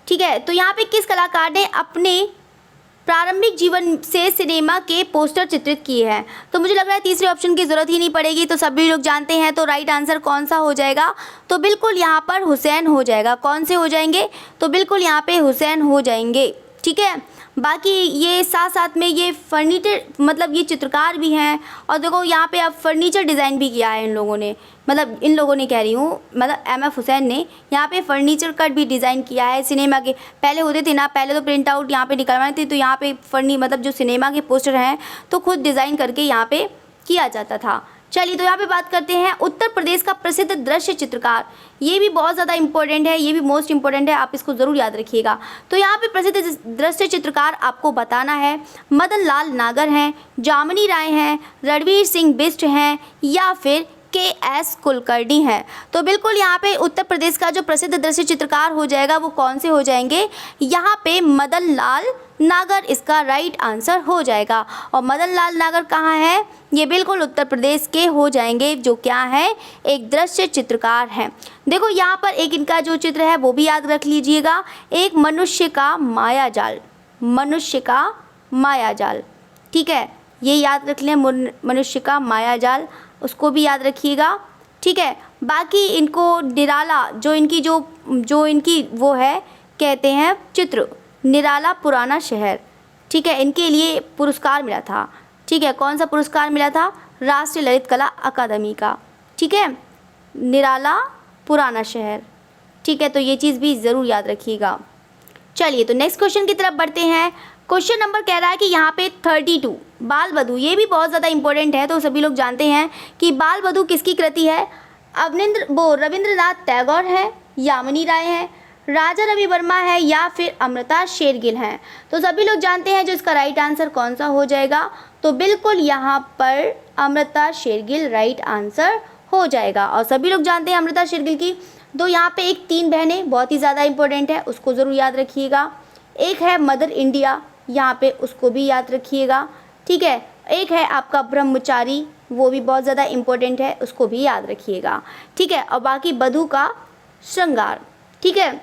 ठीक है, तो यहाँ पे किस कलाकार ने अपने प्रारंभिक जीवन से सिनेमा के पोस्टर चित्रित किए हैं। तो मुझे लग रहा है तीसरे ऑप्शन की ज़रूरत ही नहीं पड़ेगी, तो सभी लोग जानते हैं। तो राइट आंसर कौन सा हो जाएगा, तो बिल्कुल यहाँ पर हुसैन हो जाएगा। कौन से हो जाएंगे, तो बिल्कुल यहाँ पे हुसैन हो जाएंगे। ठीक है, बाकी ये साथ साथ में ये फर्नीचर मतलब ये चित्रकार भी हैं और देखो यहाँ पे अब फर्नीचर डिज़ाइन भी किया है इन लोगों ने, मतलब इन लोगों ने कह रही हूँ, मतलब एम.एफ. हुसैन ने यहाँ पे फर्नीचर कट भी डिज़ाइन किया है सिनेमा के। पहले होते थे ना, पहले तो प्रिंट आउट यहाँ पे निकलवाने थे, तो यहाँ पे मतलब जो सिनेमा के पोस्टर हैं तो खुद डिज़ाइन करके यहाँ पे किया जाता था। चलिए तो यहाँ पे बात करते हैं उत्तर प्रदेश का प्रसिद्ध दृश्य चित्रकार। ये भी बहुत ज़्यादा इंपॉर्टेंट है, ये भी मोस्ट इंपॉर्टेंट है, आप इसको ज़रूर याद रखिएगा। तो यहाँ पे प्रसिद्ध दृश्य चित्रकार आपको बताना है। मदन लाल नागर हैं, जामिनी राय हैं, रणवीर सिंह बिष्ट हैं या फिर K.S. कुलकर्णी हैं। तो बिल्कुल यहाँ पे उत्तर प्रदेश का जो प्रसिद्ध दृश्य चित्रकार हो जाएगा वो कौन से हो जाएंगे, यहाँ पे मदन लाल नागर इसका राइट आंसर हो जाएगा। और मदन लाल नागर कहाँ है, ये बिल्कुल उत्तर प्रदेश के हो जाएंगे, जो क्या है, एक दृश्य चित्रकार हैं। देखो यहाँ पर एक इनका जो चित्र है वो भी याद रख लीजिएगा, एक मनुष्य का मायाजाल, मनुष्य का मायाजाल। ठीक है, ये याद रख लें, मनुष्य का मायाजाल, उसको भी याद रखिएगा। ठीक है, बाकी इनको निराला जो इनकी वो है कहते हैं चित्र, निराला पुराना शहर। ठीक है, इनके लिए पुरस्कार मिला था। ठीक है, कौन सा पुरस्कार मिला था, राष्ट्रीय ललित कला अकादमी का। ठीक है, निराला पुराना शहर। ठीक है, तो ये चीज़ भी ज़रूर याद रखिएगा। चलिए तो नेक्स्ट क्वेश्चन की तरफ बढ़ते हैं। क्वेश्चन नंबर कह रहा है कि यहाँ पे 32 बाल बधू, ये भी बहुत ज़्यादा इंपॉर्टेंट है। तो सभी लोग जानते हैं कि बाल बधू किसकी कृति है? रविंद्रनाथ टैगोर है, यामिनी राय है, राजा रवि वर्मा है या फिर अमृता शेरगिल हैं। तो सभी लोग जानते हैं जो इसका राइट आंसर कौन सा हो जाएगा? तो बिल्कुल यहाँ पर अमृता शेरगिल राइट आंसर हो जाएगा। और सभी लोग जानते हैं अमृता शेरगिल की दो यहाँ पे एक 3 बहनें बहुत ही ज़्यादा इंपॉर्टेंट है, उसको ज़रूर याद रखिएगा। एक है मदर इंडिया, यहाँ पे उसको भी याद रखिएगा, ठीक है। एक है आपका ब्रह्मचारी, वो भी बहुत ज़्यादा इंपॉर्टेंट है, उसको भी याद रखिएगा, ठीक है। और बाकी बधू का श्रृंगार, ठीक है।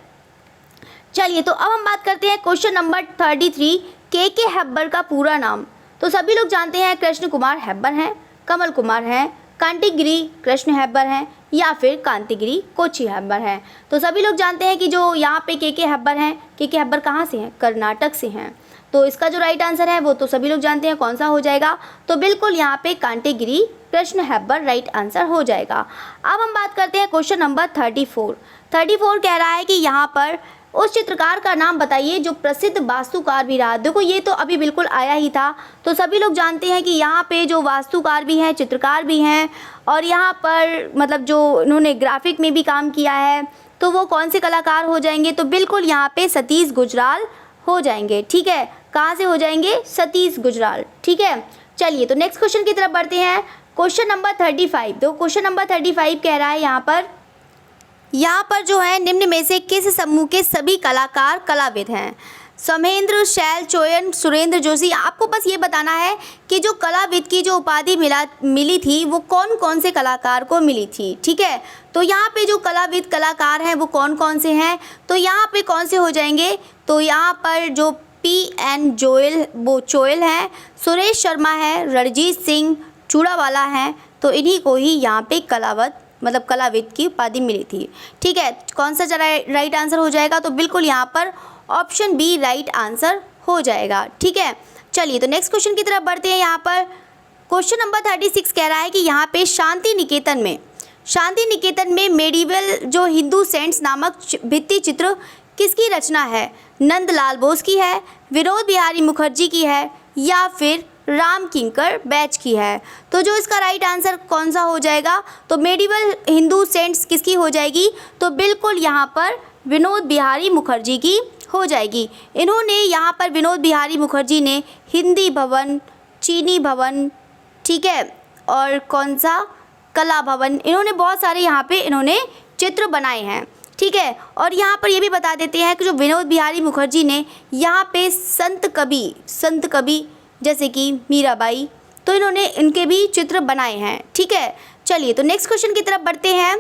चलिए तो अब हम बात करते हैं क्वेश्चन नंबर 33, के हेब्बर का पूरा नाम। तो सभी लोग जानते हैं कृष्ण कुमार हेब्बर हैं, कमल कुमार हैं, कांटीगिरी कृष्ण हेब्बर हैं या फिर कांतीगिरी कोची हेब्बर हैं। तो सभी लोग जानते हैं कि जो यहाँ पे के हेब्बर हैं, के हेब्बर कहाँ से हैं? कर्नाटक से हैं। तो इसका जो राइट आंसर है वो तो सभी लोग जानते हैं कौन सा हो जाएगा? तो बिल्कुल यहाँ पे कांटीगिरी कृष्ण हेब्बर राइट आंसर हो जाएगा। अब हम बात करते हैं क्वेश्चन नंबर 34 कह रहा है कि यहाँ पर उस चित्रकार का नाम बताइए जो प्रसिद्ध वास्तुकार भी रहा। देखो ये तो अभी बिल्कुल आया ही था। तो सभी लोग जानते हैं कि यहाँ पे जो वास्तुकार भी हैं, चित्रकार भी हैं और यहाँ पर मतलब जो उन्होंने ग्राफिक में भी काम किया है, तो वो कौन से कलाकार हो जाएंगे? तो बिल्कुल यहाँ पे सतीश गुजराल हो जाएंगे, ठीक है। कहाँ से हो जाएंगे? सतीश गुजराल, ठीक है। चलिए तो नेक्स्ट क्वेश्चन की तरफ बढ़ते हैं। Question number 35। तो क्वेश्चन नंबर 35 कह रहा है यहाँ पर जो है निम्न में से किस समूह के सभी कलाकार कलाविद हैं? सौमेंद्र, शैल, चोयन, सुरेंद्र जोशी। आपको बस ये बताना है कि जो कलाविद की जो उपाधि मिली थी वो कौन कौन से कलाकार को मिली थी, ठीक है। तो यहाँ पे जो कलाविद कलाकार हैं वो कौन कौन से हैं? तो यहाँ पे कौन से हो जाएंगे? तो यहाँ पर जो PN चोयल हैं, सुरेश शर्मा है, रणजीत सिंह चूड़ावाला हैं। तो इन्हीं को ही यहाँ पे कलाविद की उपाधि मिली थी, ठीक है। कौन सा राइट आंसर हो जाएगा? तो बिल्कुल यहाँ पर ऑप्शन बी राइट आंसर हो जाएगा, ठीक है। चलिए तो नेक्स्ट क्वेश्चन की तरफ बढ़ते हैं। यहाँ पर क्वेश्चन नंबर 36 कह रहा है कि यहाँ पे शांति निकेतन में मेडिवल जो हिंदू सेंट्स नामक भित्ति चित्र किसकी रचना है? नंदलाल बोस की है, विनोद बिहारी मुखर्जी की है या फिर राम किंकर बैच की है? तो जो इसका राइट आंसर कौन सा हो जाएगा? तो मेडिवल हिंदू सेंट्स किसकी हो जाएगी? तो बिल्कुल यहाँ पर विनोद बिहारी मुखर्जी की हो जाएगी। इन्होंने यहाँ पर विनोद बिहारी मुखर्जी ने हिंदी भवन, चीनी भवन, ठीक है, और कौन सा कला भवन, इन्होंने बहुत सारे यहाँ पे इन्होंने चित्र बनाए हैं, ठीक है। और यहाँ पर ये भी बता देते हैं कि जो विनोद बिहारी मुखर्जी ने यहाँ पे संत कवि जैसे कि मीराबाई, तो इन्होंने इनके भी चित्र बनाए हैं, ठीक है। चलिए तो नेक्स्ट क्वेश्चन की तरफ बढ़ते हैं।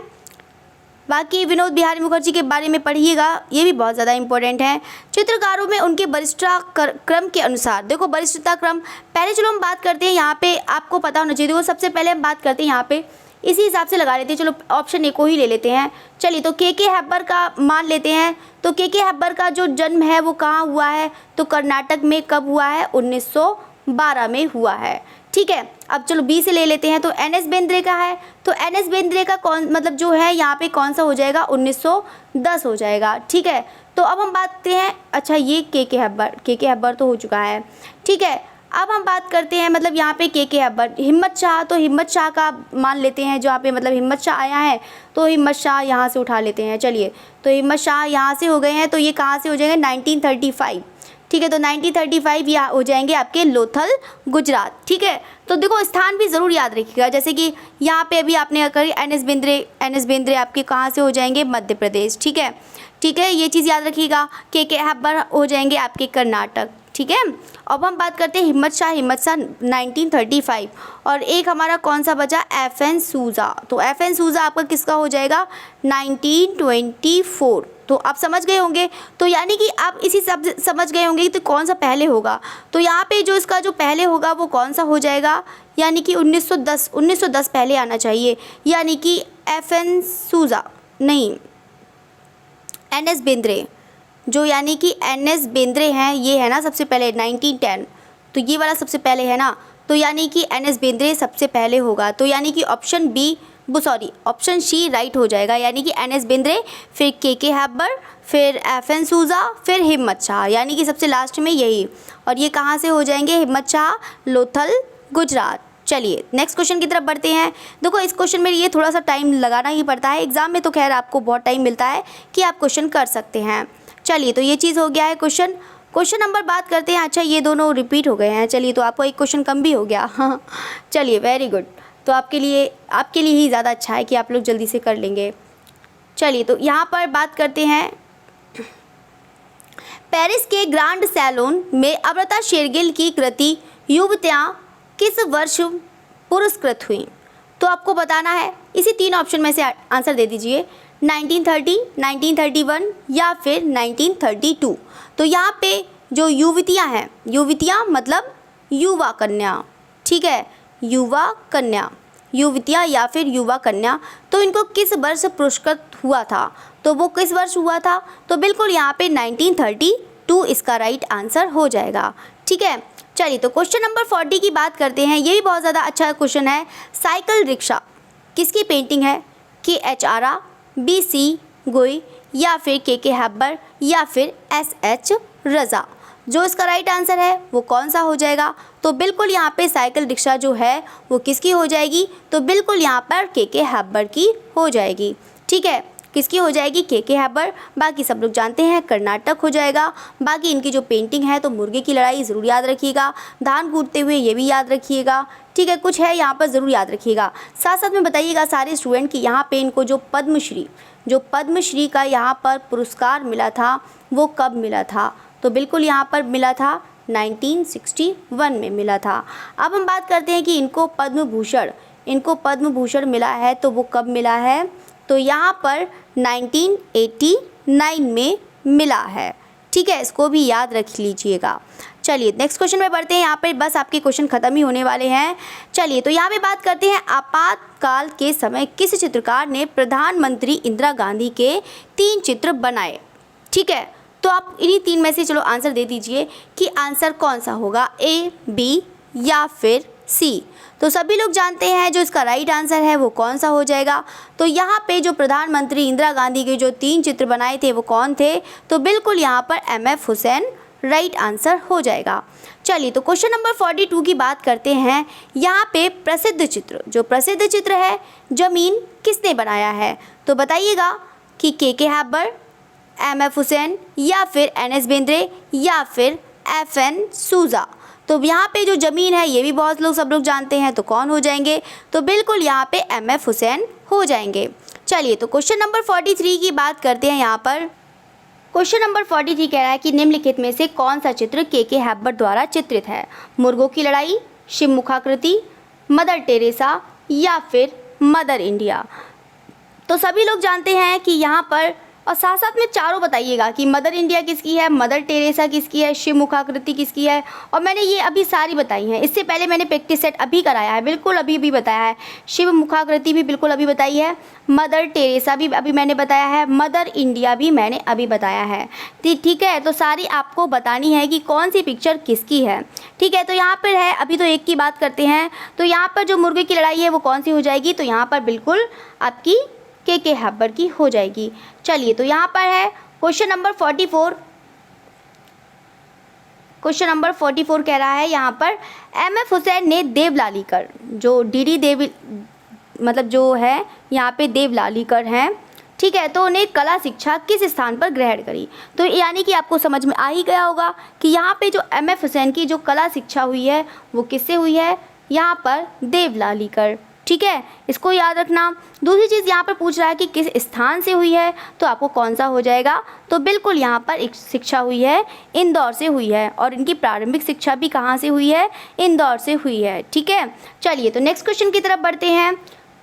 बाकी विनोद बिहारी मुखर्जी के बारे में पढ़िएगा, ये भी बहुत ज़्यादा इंपॉर्टेंट है। चित्रकारों में उनके वरिष्ठता क्रम के अनुसार, देखो वरिष्ठता क्रम पहले चलो हम बात करते हैं, यहाँ पे आपको पता होना चाहिए। देखो सबसे पहले हम बात करते हैं यहाँ पे इसी हिसाब से लगा लेते हैं। चलो ऑप्शन ए को ही ले लेते हैं। चलिए तो के हेब्बर का मान लेते हैं। तो के हेब्बर का जो जन्म है वो कहाँ हुआ है? तो कर्नाटक में कब हुआ है? 1912 में हुआ है, ठीक है। अब चलो बी से ले लेते हैं। तो NS बेंद्रे का है, तो NS बेंद्रे का कौन मतलब जो है यहाँ पे कौन सा हो जाएगा? 1910 हो जाएगा, ठीक है। तो अब हम बात करते हैं, अच्छा ये के हेब्बर तो हो चुका है, ठीक है। अब हम बात करते हैं मतलब यहाँ पे के हेब्बर, हिम्मत शाह, तो हिम्मत शाह का मान लेते हैं। जो यहाँ पे मतलब हिम्मत शाह आया है तो हिम्मत शाह यहाँ से उठा लेते हैं। चलिए तो हिम्मत शाह यहाँ से हो गए हैं, तो ये कहाँ से हो जाएंगे? 1935, ठीक है। तो 1935 यहाँ हो जाएंगे आपके लोथल, गुजरात, ठीक है। तो देखो स्थान भी ज़रूर याद रखिएगा, जैसे कि यहाँ पे अभी आपने करी NS बेंद्रे आपके कहाँ से हो जाएंगे? मध्य प्रदेश, ठीक है, ठीक है। ये चीज़ याद रखिएगा। के हेब्बर हो जाएंगे आपके कर्नाटक, ठीक है। अब हम बात करते हैं हिम्मत शाह 1935। और एक हमारा कौन सा बचा? FN सूजा। तो FN सूजा आपका किसका हो जाएगा? 1924। तो आप समझ गए होंगे, तो यानी कि आप इसी सब समझ गए होंगे कि तो कौन सा पहले होगा। तो यहाँ पे जो इसका जो पहले होगा वो कौन सा हो जाएगा? यानी कि 1910 पहले आना चाहिए, यानी कि FN सूजा नहीं, NS बेंद्रे, जो यानी कि NS बेंद्रे हैं, ये है ना सबसे पहले 1910, तो ये वाला सबसे पहले है ना, तो यानी कि NS बेंद्रे सबसे पहले होगा। तो यानी कि ऑप्शन बी वो सॉरी ऑप्शन सी राइट हो जाएगा, यानी कि एन एस बिंद्रे, फिर के हैबर, फिर एफ एन सूजा, फिर हिम्मत शाह, यानी कि सबसे लास्ट में यही। और ये कहाँ से हो जाएंगे? हिम्मत शाह, लोथल, गुजरात। चलिए नेक्स्ट क्वेश्चन की तरफ बढ़ते हैं। देखो इस क्वेश्चन में ये थोड़ा सा टाइम लगाना ही पड़ता है, एग्जाम में तो खैर आपको बहुत टाइम मिलता है कि आप क्वेश्चन कर सकते हैं। चलिए तो ये चीज़ हो गया है क्वेश्चन नंबर बात करते हैं। अच्छा ये दोनों रिपीट हो गए हैं, चलिए तो आपको एक क्वेश्चन कम भी हो गया। हाँ चलिए वेरी गुड, तो आपके लिए ही ज़्यादा अच्छा है कि आप लोग जल्दी से कर लेंगे। चलिए तो यहाँ पर बात करते हैं, पेरिस के ग्रांड सैलून में अमृता शेरगिल की कृति युवतियाँ किस वर्ष पुरस्कृत हुई? तो आपको बताना है, इसी 3 ऑप्शन में से आंसर दे दीजिए, 1930, 1931 या फिर 1932। तो यहाँ पे जो युवतियाँ हैं, युवतियाँ मतलब युवा कन्या, ठीक है, युवा कन्या, युवतियाँ या फिर युवा कन्या, तो इनको किस वर्ष पुरस्कृत हुआ था? तो वो किस वर्ष हुआ था? तो बिल्कुल यहाँ पे 1932 इसका राइट आंसर हो जाएगा, ठीक है। चलिए तो क्वेश्चन नंबर 40 की बात करते हैं, ये भी बहुत ज़्यादा अच्छा क्वेश्चन है। साइकिल रिक्शा किसकी पेंटिंग है? के एच आरा, बी सी गोई या फिर के हैबर या फिर एस एच रज़ा। जो इसका राइट आंसर है वो कौन सा हो जाएगा? तो बिल्कुल यहाँ पे साइकिल रिक्शा जो है वो किसकी हो जाएगी? तो बिल्कुल यहाँ पर के हैबर की हो जाएगी, ठीक है। किसकी हो जाएगी? के हैबर। बाकी सब लोग जानते हैं कर्नाटक हो जाएगा। बाकी इनकी जो पेंटिंग है तो मुर्गे की लड़ाई ज़रूर याद रखिएगा, धान कूटते हुए ये भी याद रखिएगा, ठीक है। कुछ है यहाँ पर ज़रूर याद रखिएगा। साथ साथ में बताइएगा सारे स्टूडेंट कि यहाँ पे इनको जो पद्मश्री का यहाँ पर पुरस्कार मिला था वो कब मिला था? तो बिल्कुल यहाँ पर मिला था 1961 में मिला था। अब हम बात करते हैं कि इनको पद्म भूषण मिला है तो वो कब मिला है? तो यहाँ पर 1989 में मिला है, ठीक है, इसको भी याद रख लीजिएगा। चलिए नेक्स्ट क्वेश्चन में बढ़ते हैं, यहाँ पे बस आपके क्वेश्चन ख़त्म ही होने वाले हैं। चलिए तो यहाँ पे बात करते हैं, आपातकाल के समय किस चित्रकार ने प्रधानमंत्री इंदिरा गांधी के 3 चित्र बनाए? ठीक है, तो आप इन्हीं 3 में से चलो आंसर दे दीजिए कि आंसर कौन सा होगा, ए, बी या फिर सी। तो सभी लोग जानते हैं जो इसका राइट आंसर है वो कौन सा हो जाएगा। तो यहाँ पे जो प्रधानमंत्री इंदिरा गांधी के जो 3 चित्र बनाए थे वो कौन थे? तो बिल्कुल यहाँ पर MF हुसैन राइट आंसर हो जाएगा। चलिए तो क्वेश्चन नंबर 42 की बात करते हैं। यहाँ पे प्रसिद्ध चित्र है जमीन किसने बनाया है? तो बताइएगा कि के हैबर, MF हुसैन या फिर NS बेंद्रे या फिर FN सूजा। तो यहाँ पे जो ज़मीन है ये भी बहुत लोग सब लोग जानते हैं, तो कौन हो जाएंगे? तो बिल्कुल यहाँ पे MF हुसैन हो जाएंगे। चलिए तो क्वेश्चन नंबर 43 की बात करते हैं। यहाँ पर क्वेश्चन नंबर 43 कह रहा है कि निम्नलिखित में से कौन सा चित्र के हैबर द्वारा चित्रित है? मुर्गों की लड़ाई, शिव मुखाकृति, मदर टेरेसा या फिर मदर इंडिया। तो सभी लोग जानते हैं कि यहाँ पर, और साथ साथ में चारों बताइएगा कि मदर इंडिया किसकी है, मदर टेरेसा किसकी है, शिव मुखाकृति किसकी है। और मैंने ये अभी सारी बताई हैं, इससे पहले मैंने प्रैक्टिस सेट अभी कराया है, बिल्कुल अभी भी बताया है। शिव मुखाकृति भी बिल्कुल अभी बताई है, मदर टेरेसा भी अभी मैंने बताया है, मदर इंडिया भी मैंने अभी बताया है, ठीक है। तो सारी आपको बतानी है कि कौन सी पिक्चर किसकी है, ठीक है। तो यहाँ पर है, अभी तो एक की बात करते हैं। तो यहाँ पर जो मुर्गे की लड़ाई है वो कौन सी हो जाएगी? तो यहाँ पर बिल्कुल आपकी के हैबर की हो जाएगी। चलिए तो यहाँ पर है क्वेश्चन नंबर 44। क्वेश्चन नंबर 44 कह रहा है यहाँ पर, MF हुसैन ने देवलालीकर, जो डीडी देव मतलब जो है यहाँ पे देवलालीकर हैं, ठीक है, तो उन्हें कला शिक्षा किस स्थान पर ग्रहण करी? तो यानी कि आपको समझ में आ ही गया होगा कि यहाँ पे जो MF हुसैन की जो कला शिक्षा हुई है वो किससे हुई है? यहाँ पर देवलालीकर, ठीक है, इसको याद रखना। दूसरी चीज़ यहाँ पर पूछ रहा है कि किस स्थान से हुई है, तो आपको कौन सा हो जाएगा? तो बिल्कुल यहाँ पर एक शिक्षा हुई है, इंदौर से हुई है, और इनकी प्रारंभिक शिक्षा भी कहाँ से हुई है? इंदौर से हुई है, ठीक है। चलिए तो नेक्स्ट क्वेश्चन की तरफ बढ़ते हैं।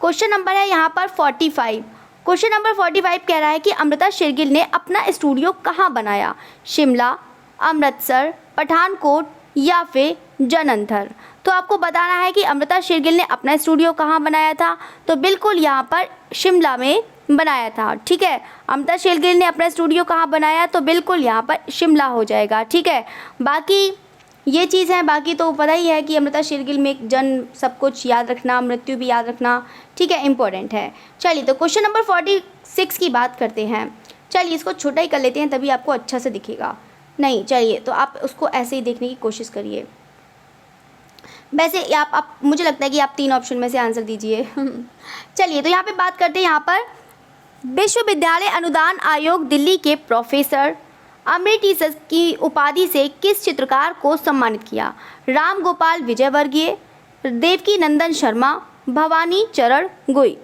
क्वेश्चन नंबर है यहाँ पर 45। क्वेश्चन नंबर 45 कह रहा है कि अमृता शेरगिल ने अपना स्टूडियो कहाँ बनाया? शिमला, अमृतसर, पठानकोट या फिर जलंधर। तो आपको बताना है कि अमृता शेरगिल ने अपना स्टूडियो कहाँ बनाया था? तो बिल्कुल यहाँ पर शिमला में बनाया था, ठीक है। अमृता शेरगिल ने अपना स्टूडियो कहाँ बनाया? तो बिल्कुल यहाँ पर शिमला हो जाएगा, ठीक है। बाकी ये चीज़ है। बाकी तो पता ही है कि अमृता शेरगिल में जन्म, सब कुछ याद रखना, मृत्यु भी याद रखना, ठीक है, इम्पोर्टेंट है। चलिए तो क्वेश्चन नंबर 46 की बात करते हैं। चलिए इसको छोटा ही कर लेते हैं, तभी आपको अच्छा से दिखेगा। नहीं, चलिए तो आप उसको ऐसे ही देखने की कोशिश करिए। वैसे आप मुझे लगता है कि आप 3 ऑप्शन में से आंसर दीजिए। चलिए तो यहाँ पे बात करते हैं। यहाँ पर विश्वविद्यालय अनुदान आयोग दिल्ली के प्रोफेसर अमृतिसर की उपाधि से किस चित्रकार को सम्मानित किया? राम गोपाल विजयवर्गीय, देवकी नंदन शर्मा, भवानी चरण गुई।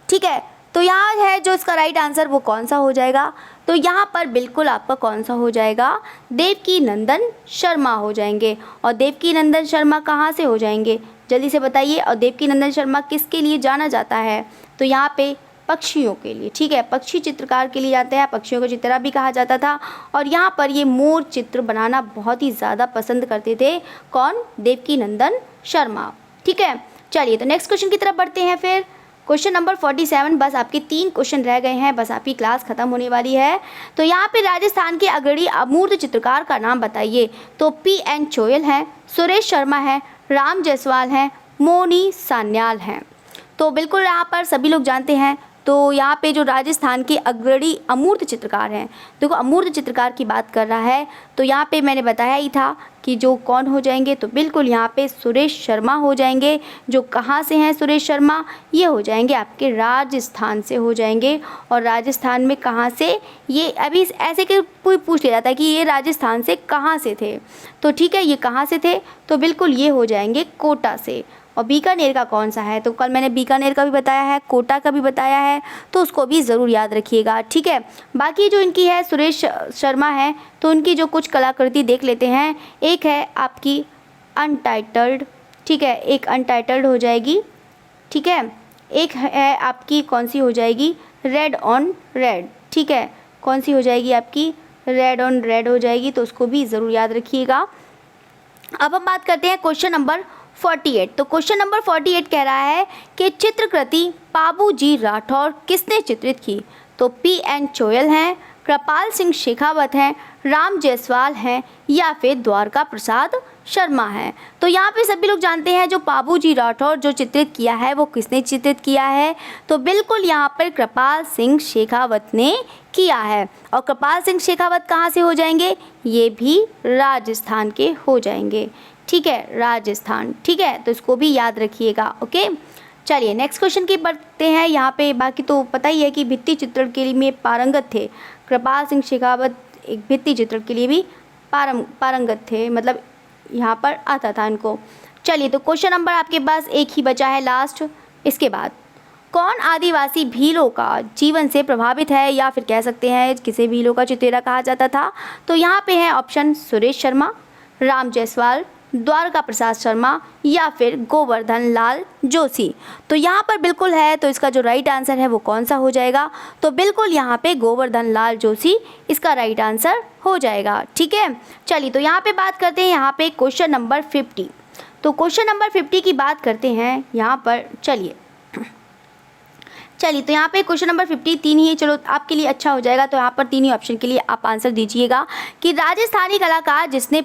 ठीक है, तो यहाँ है जो इसका राइट आंसर वो कौन सा हो जाएगा? तो यहाँ पर बिल्कुल आपका कौन सा हो जाएगा? देवकी नंदन शर्मा हो जाएंगे। और देवकी नंदन शर्मा कहाँ से हो जाएंगे, जल्दी से बताइए। और देवकी नंदन शर्मा किसके लिए जाना जाता है? तो यहाँ पे पक्षियों के लिए, ठीक है, पक्षी चित्रकार के लिए जाते हैं। पक्षियों को चित्रा भी कहा जाता था। और यहाँ पर ये मोर चित्र बनाना बहुत ही ज़्यादा पसंद करते थे। कौन? देवकी नंदन शर्मा। ठीक है, चलिए तो नेक्स्ट क्वेश्चन की तरफ बढ़ते हैं। फिर क्वेश्चन नंबर 47, बस आपके 3 क्वेश्चन रह गए हैं, बस आपकी क्लास खत्म होने वाली है। तो यहाँ पे राजस्थान के अग्रणी अमूर्त चित्रकार का नाम बताइए। तो P.N. चोयल हैं, सुरेश शर्मा हैं, राम जायसवाल हैं, मोनी सान्याल हैं। तो बिल्कुल यहाँ पर सभी लोग जानते हैं। तो यहाँ पे जो राजस्थान के अग्रणी अमूर्त चित्रकार हैं, देखो अमूर्त चित्रकार की बात कर रहा है, तो यहाँ पे मैंने बताया ही था कि जो कौन हो जाएंगे, तो बिल्कुल यहाँ पे सुरेश शर्मा हो जाएंगे। जो कहाँ से हैं सुरेश शर्मा? ये हो जाएंगे आपके राजस्थान से हो जाएंगे। और राजस्थान में कहाँ से? ये अभी ऐसे के पूछ लिया जाता है कि ये राजस्थान से कहाँ से थे, तो ठीक है, ये कहाँ से थे? तो बिल्कुल ये हो जाएंगे कोटा से। और बीकानेर का कौन सा है? तो कल मैंने बीकानेर का भी बताया है, कोटा का भी बताया है, तो उसको भी ज़रूर याद रखिएगा। ठीक है, बाकी जो इनकी है सुरेश शर्मा है, तो उनकी जो कुछ कलाकृति देख लेते हैं। एक है आपकी अनटाइटल्ड, ठीक है, एक अनटाइटल्ड हो जाएगी। ठीक है, एक है आपकी कौन सी हो जाएगी? Red on red. ठीक है, कौन सी हो जाएगी आपकी? रेड ऑन रेड हो जाएगी, तो उसको भी ज़रूर याद रखिएगा। अब हम बात करते हैं क्वेश्चन नंबर 48। तो क्वेश्चन नंबर 48 कह रहा है कि चित्रकृति बाबूजी राठौर किसने चित्रित की? तो P.N. चोयल हैं, कृपाल सिंह शेखावत हैं, राम जायसवाल हैं, या फिर द्वारका प्रसाद शर्मा हैं। तो यहाँ पे सभी लोग जानते हैं जो बाबूजी राठौर जो चित्रित किया है वो किसने चित्रित किया है? तो बिल्कुल यहाँ पर कृपाल सिंह शेखावत ने किया है। और कृपाल सिंह शेखावत कहाँ से हो जाएंगे? ये भी राजस्थान के हो जाएंगे। ठीक है, राजस्थान। ठीक है, तो इसको भी याद रखिएगा। ओके, चलिए नेक्स्ट क्वेश्चन की बढ़ते हैं। यहाँ पे बाकी तो पता ही है कि भित्ति चित्रण के लिए में पारंगत थे। कृपाल सिंह शेखावत एक भित्ति चित्रण के लिए भी पारंगत थे, मतलब यहाँ पर आता था इनको। चलिए तो क्वेश्चन नंबर आपके पास एक ही बचा है लास्ट। इसके बाद कौन आदिवासी भीलों का जीवन से प्रभावित है, या फिर कह सकते हैं किसे भीलों का चितेरा कहा जाता था? तो यहाँ पे है ऑप्शन सुरेश शर्मा, राम जायसवाल, द्वारका प्रसाद शर्मा, या फिर गोवर्धन लाल जोशी। तो यहाँ पर बिल्कुल है, तो इसका जो राइट आंसर है वो कौन सा हो जाएगा? तो बिल्कुल यहाँ पे गोवर्धन लाल जोशी इसका राइट आंसर हो जाएगा। ठीक है, चलिए तो यहाँ पे बात करते हैं यहाँ पे क्वेश्चन नंबर 50। तो क्वेश्चन नंबर 50 की बात करते हैं यहाँ पर। चलिए तो यहाँ पे क्वेश्चन नंबर 50 3 ही, चलो आपके लिए अच्छा हो जाएगा। तो यहाँ पर 3 ही ऑप्शन के लिए आप आंसर दीजिएगा कि राजस्थानी कलाकार जिसने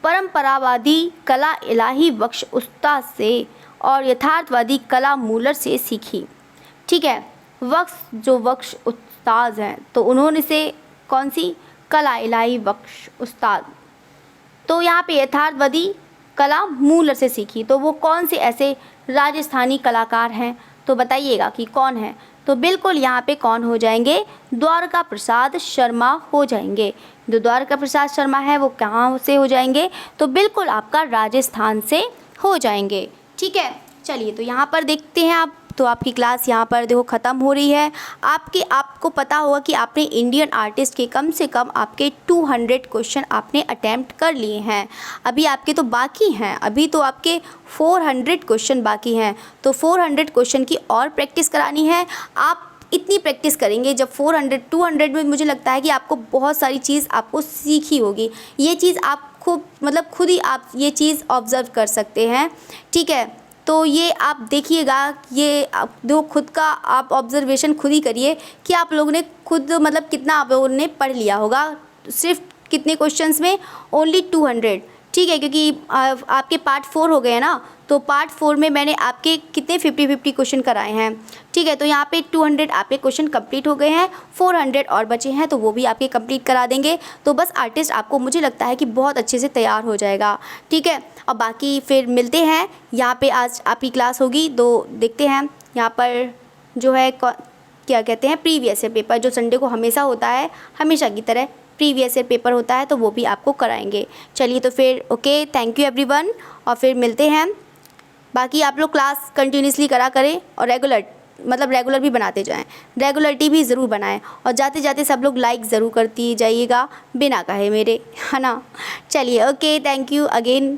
परंपरावादी कला इलाही बख्श उस्ताद से और यथार्थवादी कला मूलर से सीखी। ठीक है, बख्श उस्ताद हैं, तो उन्होंने से कौन सी? कला इलाही बख्श उस्ताद। तो यहाँ पे यथार्थवादी कला मूलर से सीखी, तो वो कौन से ऐसे राजस्थानी कलाकार हैं? तो बताइएगा कि कौन है। तो बिल्कुल यहाँ पे कौन हो जाएंगे? द्वारका प्रसाद शर्मा हो जाएंगे। जो द्वारका प्रसाद शर्मा है वो कहाँ से हो जाएंगे? तो बिल्कुल आपका राजस्थान से हो जाएंगे। ठीक है, चलिए तो यहाँ पर देखते हैं आप। तो आपकी क्लास यहाँ पर देखो ख़त्म हो रही है। आपको पता होगा कि आपने इंडियन आर्टिस्ट के कम से कम आपके 200 क्वेश्चन आपने अटैम्प्ट कर लिए हैं। अभी आपके तो बाकी हैं, अभी तो आपके 400 क्वेश्चन बाकी हैं। तो 400 क्वेश्चन की और प्रैक्टिस करानी है। आप इतनी प्रैक्टिस करेंगे जब 200 में मुझे लगता है कि आपको बहुत सारी चीज़ आपको सीखी होगी। ये चीज़ आप खुद ही आप ये चीज़ ऑब्ज़र्व कर सकते हैं। ठीक है, तो ये आप देखिएगा, ये आप दो खुद का आप ऑब्जर्वेशन खुद ही करिए कि आप लोगों ने खुद कितना आप लोगों ने पढ़ लिया होगा। सिर्फ कितने क्वेश्चंस में, ओनली 200, ठीक है, क्योंकि आपके पार्ट 4 हो गए हैं ना, तो पार्ट 4 में मैंने आपके कितने 50-50 क्वेश्चन कराए हैं, ठीक है। तो यहाँ पे 200 आपके क्वेश्चन कंप्लीट हो गए हैं, 400 और बचे हैं तो वो भी आपके कंप्लीट करा देंगे। तो बस आर्टिस्ट आपको मुझे लगता है कि बहुत अच्छे से तैयार हो जाएगा, ठीक है। और बाकी फिर मिलते हैं, यहाँ पे आज आपकी क्लास होगी तो देखते हैं यहाँ पर जो है क्या कहते हैं प्रीवियस ईयर पेपर, जो संडे को हमेशा होता है, हमेशा की तरह प्रीवियस ईयर पेपर होता है, तो वो भी आपको कराएंगे। चलिए तो फिर ओके, थैंक यू एवरीवन, और फिर मिलते हैं। बाकी आप लोग क्लास कंटिन्यूसली करा करें और रेगुलर भी बनाते जाएं, रेगुलरिटी भी ज़रूर बनाएं, और जाते जाते सब लोग लाइक ज़रूर करती जाइएगा बिना कहे मेरे, है ना। चलिए ओके, थैंक यू अगेन।